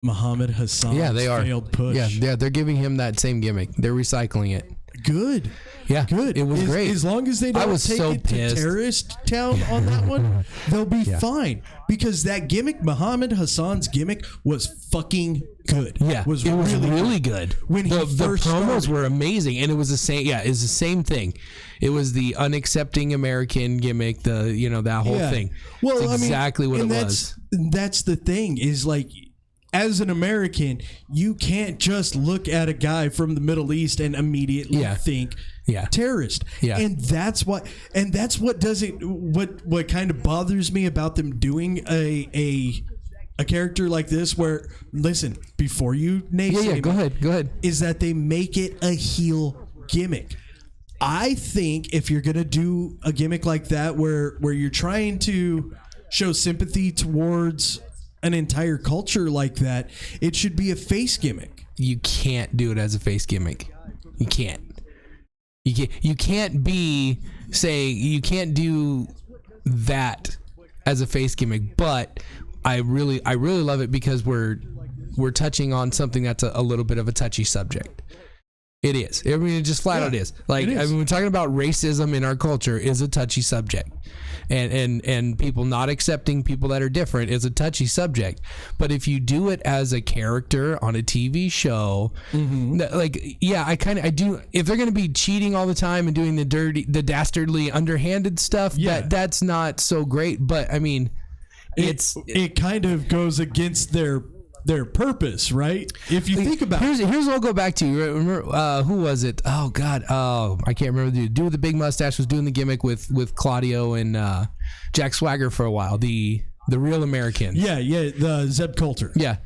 Muhammad Hassan's failed push. Yeah, they're giving him that same gimmick. They're recycling it. Good. Yeah, good. It was great. As long as they don't take it to terrorist town on that one, they'll be fine. Because that gimmick, Muhammad Hassan's gimmick, was fucking good. Yeah, it was really good. When the first promos started. were amazing, and it was the same. Yeah, it's the same thing. It was the unaccepting American gimmick. That whole thing. Well, it's exactly what it was. That's the thing. Is like, as an American, you can't just look at a guy from the Middle East and immediately think terrorist. Yeah. And that's what what kind of bothers me about them doing a character like this, where, listen, before you name go ahead, is that they make it a heel gimmick. I think if you're gonna do a gimmick like that, where you're trying to show sympathy towards an entire culture like that, it should be a face gimmick. You can't do it as a face gimmick. You can't. You can't do that as a face gimmick. But I really love it because we're touching on something that's a little bit of a touchy subject. It is. I mean, it just flat out is. Like, I mean, we're talking about racism in our culture is a touchy subject. And people not accepting people that are different is a touchy subject. But if you do it as a character on a TV show, I do. If they're going to be cheating all the time and doing the dastardly, underhanded stuff, that's not so great. But I mean, it kind of goes against their purpose, right? If you think about it. Here's what I'll go back to. Remember, who was it? Oh God, I can't remember. The dude with the big mustache was doing the gimmick with Claudio and Jack Swagger for a while, the Real Americans. Yeah, the Zeb Coulter. Yeah.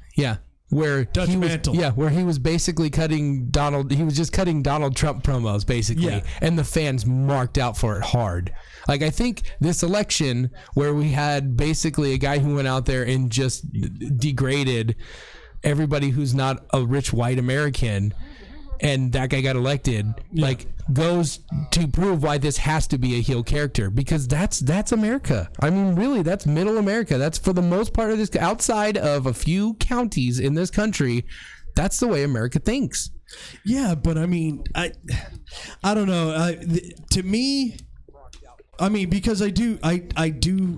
Where Dutch Mantle. Where he was basically cutting Donald Trump promos, basically. Yeah. And the fans marked out for it hard. Like, I think this election where we had basically a guy who went out there and just degraded everybody who's not a rich white American, and that guy got elected, like, goes to prove why this has to be a heel character, because that's America. I mean, really, that's middle America. That's, for the most part of this, outside of a few counties in this country, that's the way America thinks. Yeah, but I mean, I don't know. To me, I mean, because I do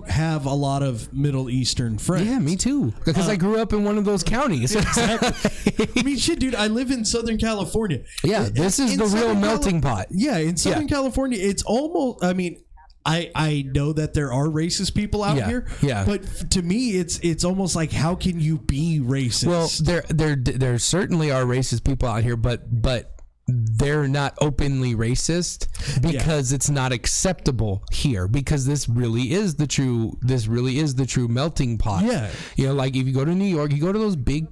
have a lot of Middle Eastern friends. Yeah, me too. Because I grew up in one of those counties. Exactly. I mean, shit, dude. I live in Southern California. Yeah, this is the real melting pot. Yeah, in Southern California, it's almost. I mean, I know that there are racist people out here. Yeah. But to me, it's almost like, how can you be racist? Well, there certainly are racist people out here, but they're not openly racist because it's not acceptable here, because this really is the true melting pot. Yeah. You know, like if you go to New York, you go to those big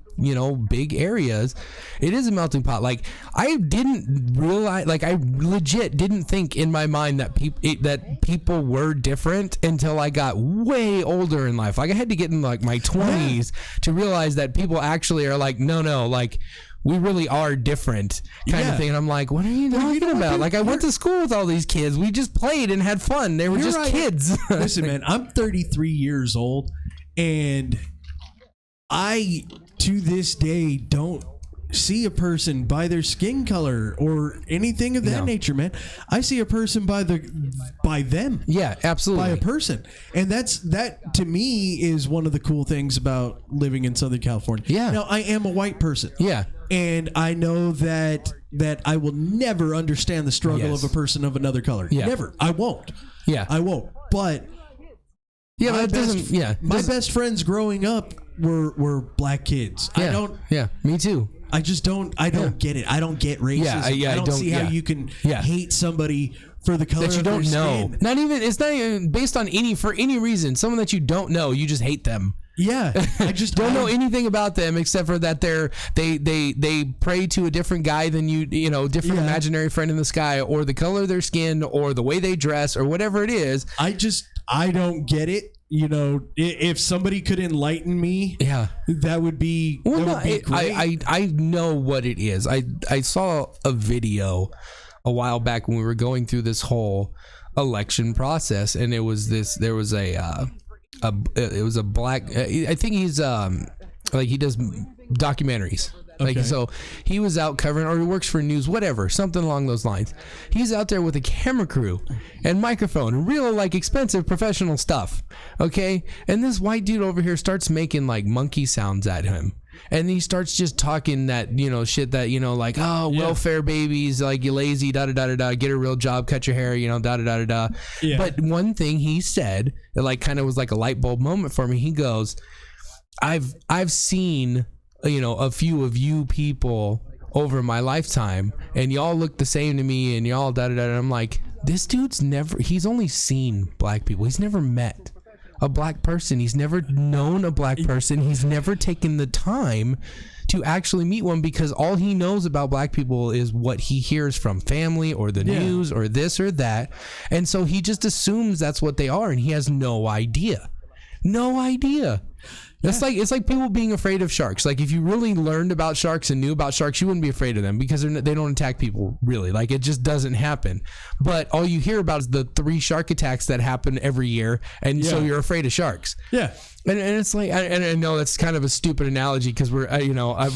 areas, it is a melting pot. Like, I didn't realize, like, I legit didn't think in my mind that people were different until I got way older in life. Like, I had to get in like my 20s to realize that people actually are like, no, like, we really are different kind of thing. And I'm like, what are you talking about? Like, I went to school with all these kids. We just played and had fun. They were just kids. Listen, man, I'm 33 years old, and I, to this day, don't see a person by their skin color or anything of that nature, man. I see a person by them. Yeah, absolutely. By a person. And that to me is one of the cool things about living in Southern California. Yeah. Now, I am a white person. Yeah. And I know that I will never understand the struggle of a person of another color. Yeah. Never. I won't. Yeah. I won't. But yeah, my best friends growing up were black kids. Yeah, me too. I just don't. I don't get it. I don't get racism. I don't see how you can hate somebody for the color that you of don't their know. skin. It's not even based on for any reason. Someone that you don't know, you just hate them. Yeah, I just don't know anything about them except for that they pray to a different guy than different imaginary friend in the sky, or the color of their skin, or the way they dress, or whatever it is. I don't get it. You know, if somebody could enlighten me, that would be great. I know what it is. I saw a video a while back when we were going through this whole election process, and it was a black, I think he's like, he does documentaries. Like, so he was out covering, or he works for news, whatever, something along those lines. He's out there with a camera crew and microphone and real, like, expensive professional stuff. Okay. And this white dude over here starts making like monkey sounds at him. And he starts just talking that, shit that, like, oh, welfare babies, like, you lazy, da-da-da-da-da, get a real job, cut your hair, da-da-da-da-da. Yeah. But one thing he said, it like kind of was like a light bulb moment for me. He goes, I've seen, a few of you people over my lifetime, and y'all look the same to me, and y'all da-da-da-da. I'm like, this dude's he's only seen black people. He's never met a black person. He's never known a black person. He's never taken the time to actually meet one, because all he knows about black people is what he hears from family or the news or this or that. And so he just assumes that's what they are, and he has no idea. It's like people being afraid of sharks. Like, if you really learned about sharks and knew about sharks, you wouldn't be afraid of them, because they don't attack people, really. Like, it just doesn't happen. But all you hear about is the 3 shark attacks that happen every year, and so you're afraid of sharks. Yeah. And it's like, and I know that's kind of a stupid analogy, because we're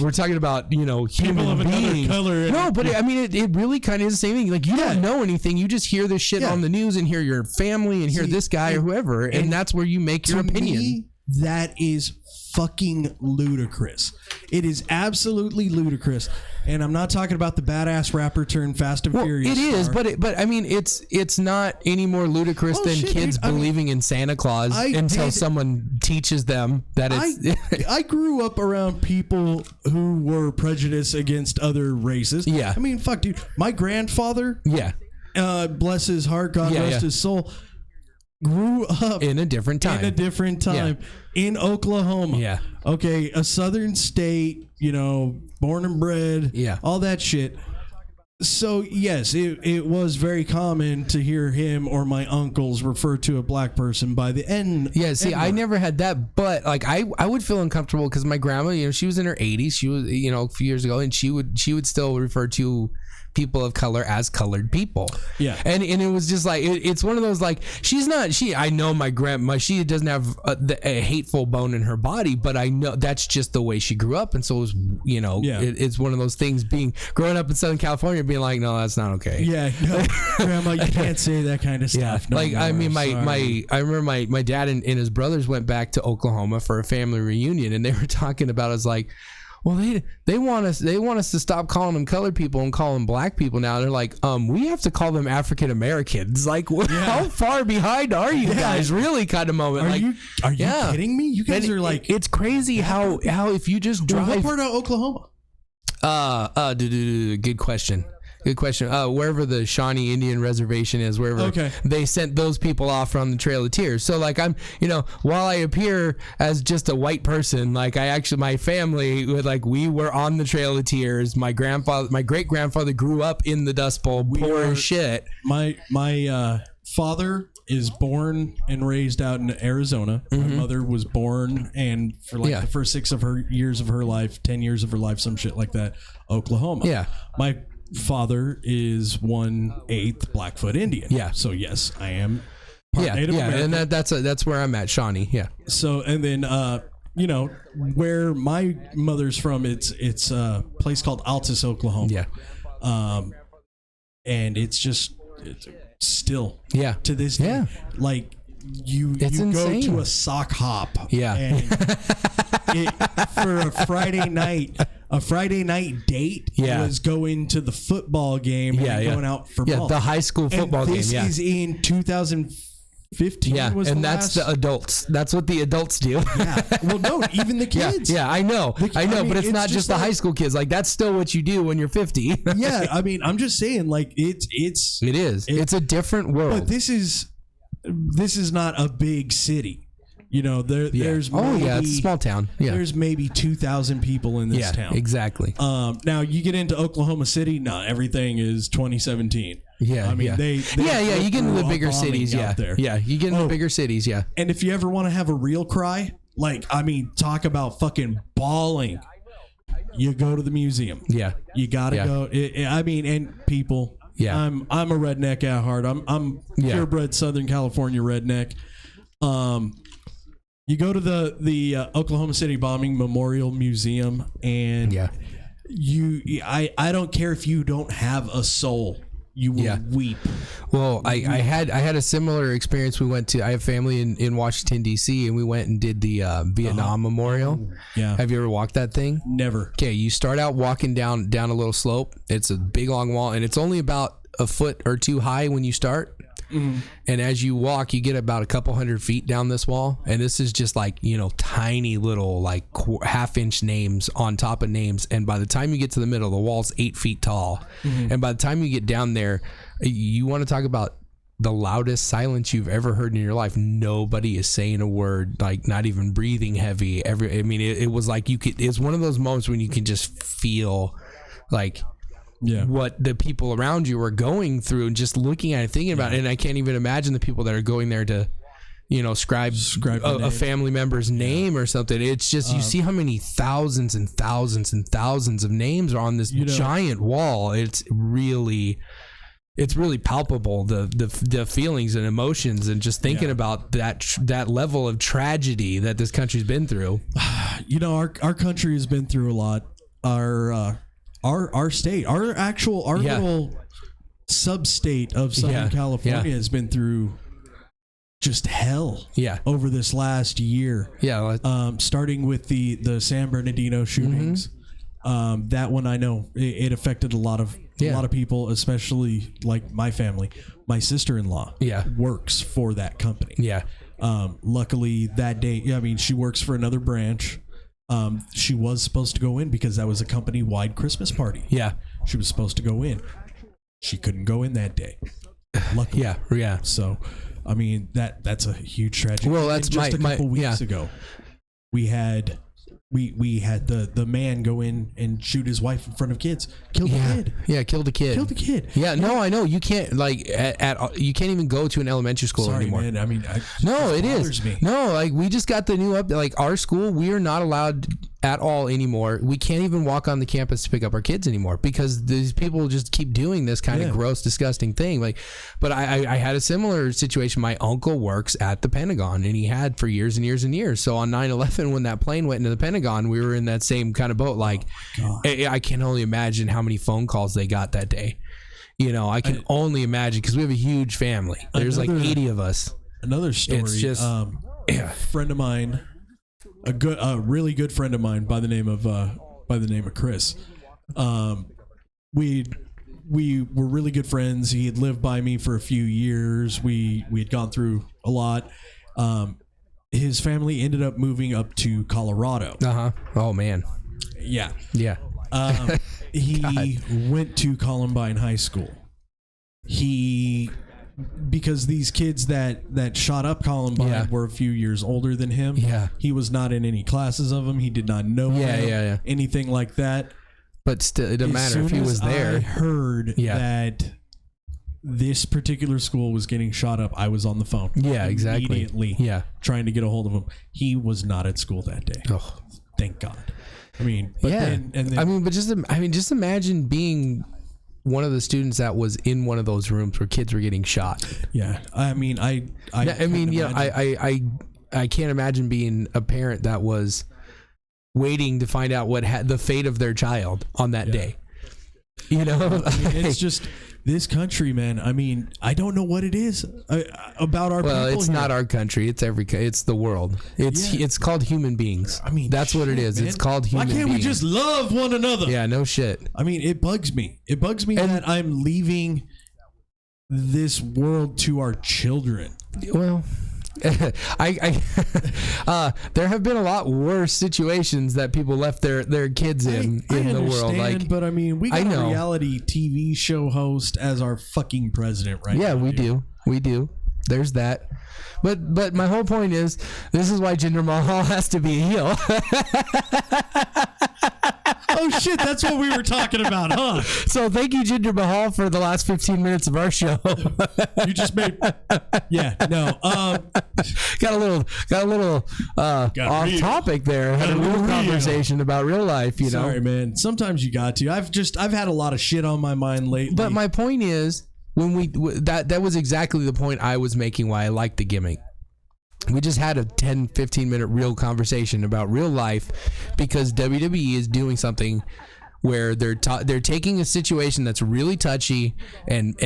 we're talking about human people of beings. Another color. No, but I mean, it really kind of is the same thing. Like, you don't know anything. You just hear this shit on the news and hear your family and hear this guy or whoever, and that's where you make your opinion. Me, that is fucking ludicrous. It is absolutely ludicrous. And I'm not talking about the badass rapper turned Fast and Furious. It is, but I mean, it's not any more ludicrous than kids believing in Santa Claus until someone teaches them that it's. I grew up around people who were prejudiced against other races. Yeah. I mean, fuck, dude. My grandfather. Yeah. Bless his heart, God rest his soul. grew up in a different time. In Oklahoma. Yeah. Okay, a southern state, born and bred. Yeah. All that shit. So, yes, it was very common to hear him or my uncles refer to a black person by the N. Yeah, see, I never had that, but like I would feel uncomfortable because my grandma, she was in her 80s. She was, a few years ago, and she would still refer to people of color as colored people. Yeah. And it was just like, it's one of those, like, I know my grandma, she doesn't have a hateful bone in her body, but I know that's just the way she grew up. And so it was, it's one of those things growing up in Southern California, being like, no, that's not okay. Yeah. No, Grandma, you can't say that kind of stuff. Yeah. I remember my dad and his brothers went back to Oklahoma for a family reunion, and they were talking about, us like, well, they want us to stop calling them colored people and call them black people now. They're like, we have to call them African Americans. Like, how far behind are you guys? Really, kind of moment. Are you kidding me? You guys are like, it's crazy how if you just drive. What part of Oklahoma? Good question. Wherever the Shawnee Indian Reservation is, wherever they sent those people off on the Trail of Tears. So like while I appear as just a white person, like my family we were on the Trail of Tears. My great grandfather grew up in the Dust Bowl, poor as shit. My father is born and raised out in Arizona. My mother was born and for the first 6 of her years of her life, 10 years of her life, some shit like that, Oklahoma. Yeah. My father is 1/8 Blackfoot Indian. Yeah. So yes, I am part Native American. And that's where I'm at, Shawnee. Yeah. So and then where my mother's from, it's a place called Altus, Oklahoma. Yeah. And it's still to this day. Yeah. Like you go insane. to a sock hop. Yeah. And for a Friday night date was going to the football game and going out for ball. The high school football game. This is in 2015. Yeah, and that's the adults. That's what the adults do. Yeah. Well, no, even the kids. Yeah, I know. But it's not just the high school kids. Like, that's still what you do when you're 50. Yeah, I mean, I'm just saying, like, it is. It's a different world. But this is not a big city. There's maybe, it's a small town. Yeah. There's maybe 2,000 people in this town. Exactly. Now you get into Oklahoma City, everything is 2017. Yeah. I mean, they you get into the bigger cities. Yeah. There. Yeah. You get into the bigger cities. Yeah. And if you ever want to have a real cry, talk about fucking bawling, you go to the museum. Yeah. You gotta go. And people. Yeah. I'm a redneck at heart. I'm purebred Southern California redneck. You go to the Oklahoma City bombing memorial museum, and I don't care if you don't have a soul, you will weep. Well, I had a similar experience. I have family in Washington D.C. and we went and did the Vietnam Memorial. Yeah. Have you ever walked that thing? Never. Okay, you start out walking down a little slope. It's a big long wall, and it's only about a foot or two high when you start. Mm-hmm. And as you walk, you get about a couple 100 feet down this wall, and this is just like tiny little like half-inch names on top of names. And by the time you get to the middle, the wall's 8 feet tall. Mm-hmm. And by the time you get down there, you want to talk about the loudest silence you've ever heard in your life. Nobody is saying a word, like not even breathing heavy. It was like it's one of those moments when you can just feel like. Yeah. What the people around you are going through, and just looking at it, thinking about it. And I can't even imagine the people that are going there to, scribe a family member's name or something. It's just, you see how many thousands and thousands and thousands of names are on this giant wall. It's really palpable, the feelings and emotions, and just thinking about that level of tragedy that this country's been through. Our country has been through a lot. Our state, our little sub-state of Southern California has been through just hell over this last year. Yeah. Starting with the San Bernardino shootings. Mm-hmm. That one, I know it affected a lot of people, especially like my family. My sister-in-law works for that company. Yeah. Luckily that day, she works for another branch. She was supposed to go in because that was a company-wide Christmas party. Yeah. She was supposed to go in. She couldn't go in that day. Luckily. Yeah. So, I mean, that's a huge tragedy. Well, that's and just a couple weeks ago. We had the man go in and shoot his wife in front of kids. Killed a kid. Yeah, killed a kid. Yeah, no, I know. You can't you can't even go to an elementary school anymore. Man. I mean, it is. Me. No, like we just got the new update. Like our school, we are not allowed at all anymore. We can't even walk on the campus to pick up our kids anymore because these people just keep doing this kind of gross, disgusting thing. Like, but I had a similar situation. My uncle works at the Pentagon, and he had for years and years and years. So on 9/11, when that plane went into the Pentagon, we were in that same kind of boat. Like, I can only imagine how many phone calls they got that day. You know, I can only imagine because we have a huge family. There's like 80 of us. Another story. It's just a friend of mine. A really good friend of mine by the name of Chris. We were really good friends. He had lived by me for a few years. We had gone through a lot. His family ended up moving up to Colorado. Oh man. Yeah. He went to Columbine High School. Because these kids that shot up Columbine were a few years older than him. Yeah. He was not in any classes of them. He did not know anything like that. But still, it doesn't matter if he was there. I heard that this particular school was getting shot up. I was on the phone. Yeah, exactly. Immediately. Yeah. Trying to get a hold of him. He was not at school that day. Oh, thank God. I mean, but just imagine being one of the students that was in one of those rooms where kids were getting shot. Yeah, I can't imagine being a parent that was waiting to find out what the fate of their child on that day. You know, it's just this country, man. I mean, I don't know what it is about our people. Well, it's here. not our country. It's it's the world. It's called human beings. I mean, that's what it is. Man. It's called human beings. Why can't we just love one another? Yeah, no shit. I mean, it bugs me. It bugs me that I'm leaving this world to our children. Well, there have been a lot worse situations that people left their kids in the world. Like, but I mean, we got a reality TV show host as our fucking president, right? Yeah, we do. There's that. But my whole point is, this is why Jinder Mahal has to be a heel. Oh shit, that's what we were talking about, huh? So thank you, Jinder Mahal, for the last 15 minutes of our show. You just made, got a little off topic there. Had a real conversation about real life, you know. Sorry, man. Sometimes you got to. I've had a lot of shit on my mind lately. But my point is, when that was exactly the point I was making why I liked the gimmick. We just had a 10-15 minute real conversation about real life because WWE is doing something where they're taking a situation that's really touchy and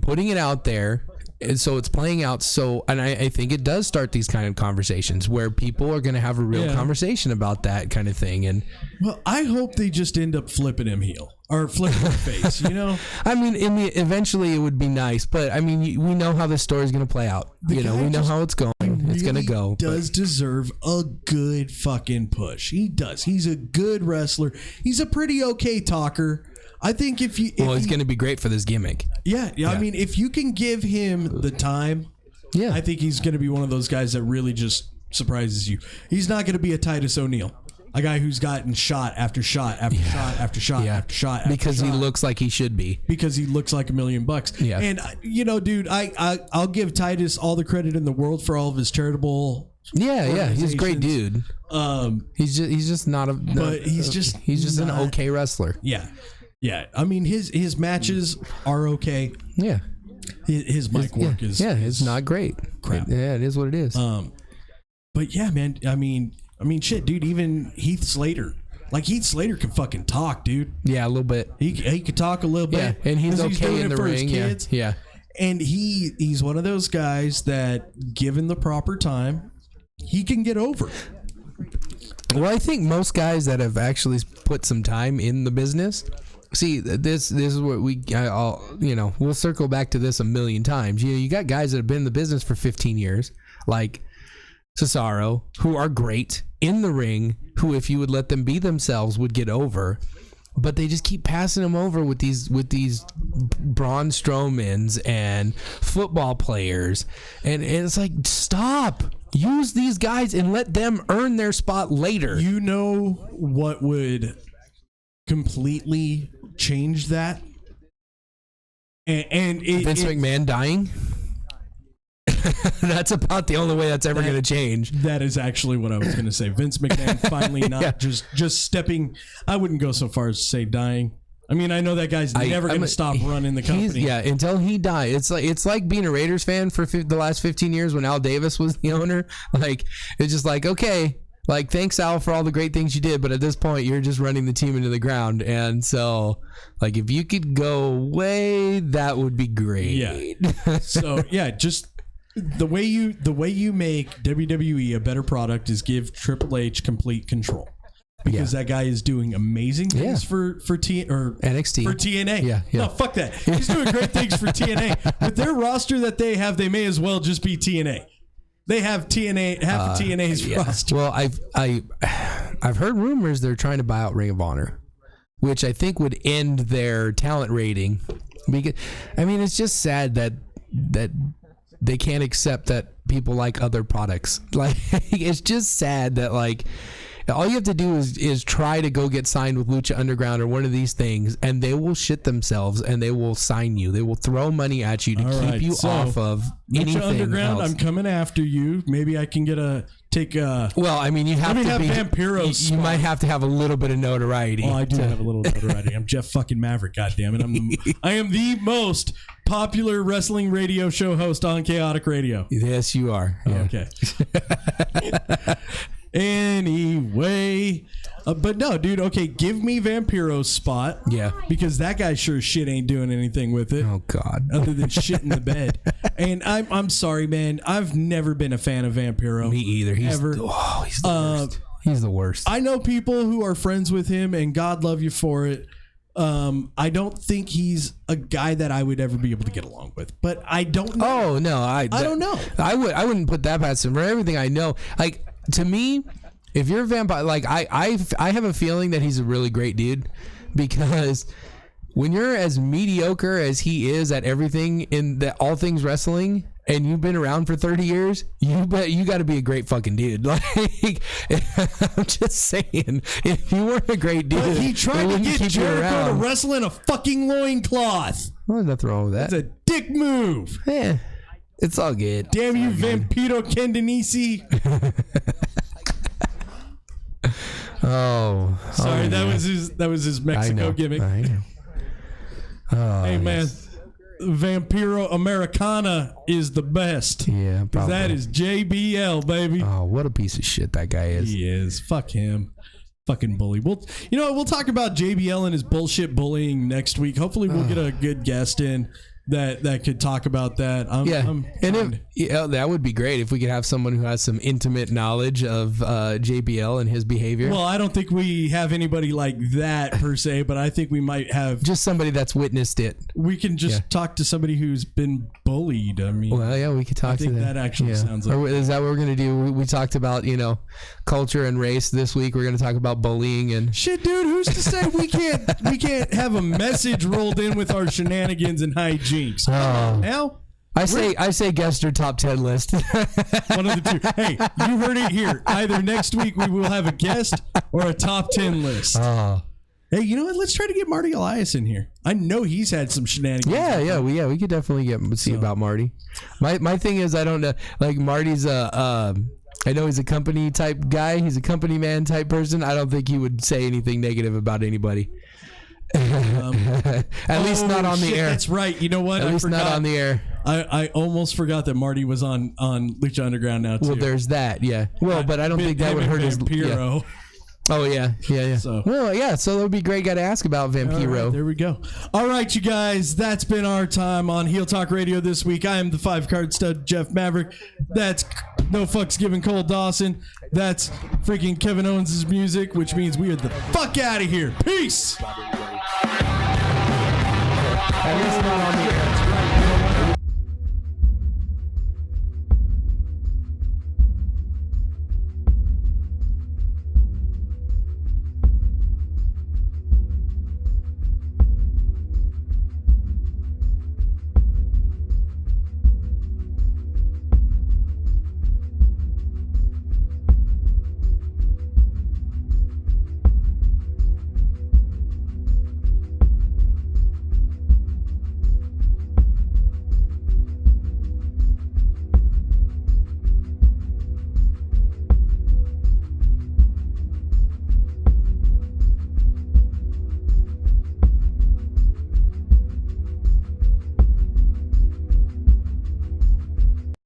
putting it out there, and so it's playing out. So, and I think it does start these kind of conversations where people are going to have a real conversation about that kind of thing. And well, I hope they just end up flipping him heel or flipping him face. You know, I mean, eventually it would be nice, but I mean, we know how this story is going to play out. We know how it's going. It's going to go. Does deserve a good fucking push. He does. He's a good wrestler. He's a pretty okay talker. I think if he's going to be great for this gimmick. Yeah. I mean, if you can give him the time, I think he's going to be one of those guys that really just surprises you. He's not going to be a Titus O'Neil, a guy who's gotten shot after shot after shot after shot after shot after because he looks like he should be. Because he looks like $1 million. Yeah. And you know, dude, I'll give Titus all the credit in the world for all of his charitable. Yeah, he's a great dude. He's just not a. But he's just an okay wrestler. Yeah, I mean his matches are okay. Yeah, his mic work is it's not great. Crap. Yeah, it is what it is. But yeah, man. I mean, shit, dude. Even Heath Slater can fucking talk, dude. Yeah, a little bit. He could talk a little bit. Yeah, and he's okay in the ring. Yeah. And he's one of those guys that, given the proper time, he can get over. Well, I think most guys that have actually put some time in the business. See, this is what we'll circle back to this a million times. You got guys that have been in the business for 15 years, like Cesaro, who are great in the ring, who, if you would let them be themselves, would get over. but they just keep passing him over with these Braun Strowmans and football players, and it's like, stop. Use these guys and let them earn their spot later. You know what would completely change that? And Vince McMahon dying. That's about the only way that's ever going to change. That is actually what I was going to say. Vince McMahon finally not just stepping. I wouldn't go so far as to say dying. I mean, I know that guy's never going to stop running the company. Yeah, until he dies. It's like being a Raiders fan for the last 15 years when Al Davis was the owner. Like, it's just like, okay, like, thanks, Al, for all the great things you did, but at this point, you're just running the team into the ground. And so, like, if you could go away, that would be great. Yeah. So, yeah, just the way you make WWE a better product is give Triple H complete control. Because that guy is doing amazing things for NXT. For TNA. Yeah. No, fuck that. He's doing great things for TNA. With their roster that they have, they may as well just be TNA. They have TNA, half of TNA's roster. Well, I've heard rumors they're trying to buy out Ring of Honor, which I think would end their talent rating. Because I mean, it's just sad that they can't accept that people like other products. Like, it's just sad that, like, all you have to do is try to go get signed with Lucha Underground or one of these things, and they will shit themselves and they will sign you. They will throw money at you to keep you off of anything Lucha Underground, else. I'm coming after you. Maybe I can take a... Well, I mean, you have to be... Vampiro's you might have to have a little bit of notoriety. Well, I do have a little notoriety. I'm Jeff fucking Maverick, goddammit. I am the most popular wrestling radio show host on Kaotic Radio. Yes, you are. Yeah. Okay. Anyway, but no, dude. Okay, give me Vampiro's spot. Yeah, because that guy sure as shit ain't doing anything with it. Oh God, other than shit in the bed. And I'm sorry, man. I've never been a fan of Vampiro. Me either. He's the worst. He's the worst. I know people who are friends with him, and God love you for it. I don't think he's a guy that I would ever be able to get along with, but I don't know. Oh no, I don't know. I wouldn't put that past him. For everything I know, like, to me, if you're a vampire, like, I have a feeling that he's a really great dude, because when you're as mediocre as he is at everything in all things wrestling, and you've been around for 30 years, you got to be a great fucking dude. Like, I'm just saying, if you weren't a great dude, but he tried to get Jericho to wrestle in a fucking loincloth. Well, there's nothing wrong with that. That's a dick move. Yeah, it's all good. Damn you, Vampiro Candice. Oh, sorry, yeah. that was his Mexico gimmick. I know. Oh, hey man, Vampiro Americana is the best. Yeah, probably. That is JBL, baby. Oh, what a piece of shit that guy is. He is. Fuck him. Fucking bully. We'll talk about JBL and his bullshit bullying next week. Hopefully we'll get a good guest in that could talk about that. That would be great if we could have someone who has some intimate knowledge of JBL and his behavior. Well, I don't think we have anybody like that per se, but I think we might have just somebody that's witnessed it. We can just talk to somebody who's been bullied. I mean, well, yeah, we could talk to them. That actually sounds like. Is that what we're gonna do? We talked about culture and race this week. We're gonna talk about bullying and shit, dude. Who's to say we can't have a message rolled in with our shenanigans and hijinks? Now I say guest or top 10 list. One of the two. Hey, you heard it here. Either next week we will have a guest or a top 10 list. Hey, you know what? Let's try to get Marty Elias in here. I know he's had some shenanigans. We could definitely see about Marty. My thing is, I don't know. Like, Marty's I know he's a company type guy. He's a company man type person. I don't think he would say anything negative about anybody. At least not on the air. That's right. You know what? At least not on the air. I almost forgot that Marty was on Lucha Underground now too. Well, there's that. Yeah. Well, but I don't think that would hurt his Vampiro. Oh yeah. So that would be a great guy to ask about Vampiro. Right, there we go. All right, you guys, that's been our time on Heel Talk Radio this week. I am the 5-card stud Jeff Maverick. That's no fucks given Cole Dawson. That's freaking Kevin Owens' music, which means we are the fuck out of here. Peace. At least not on the air.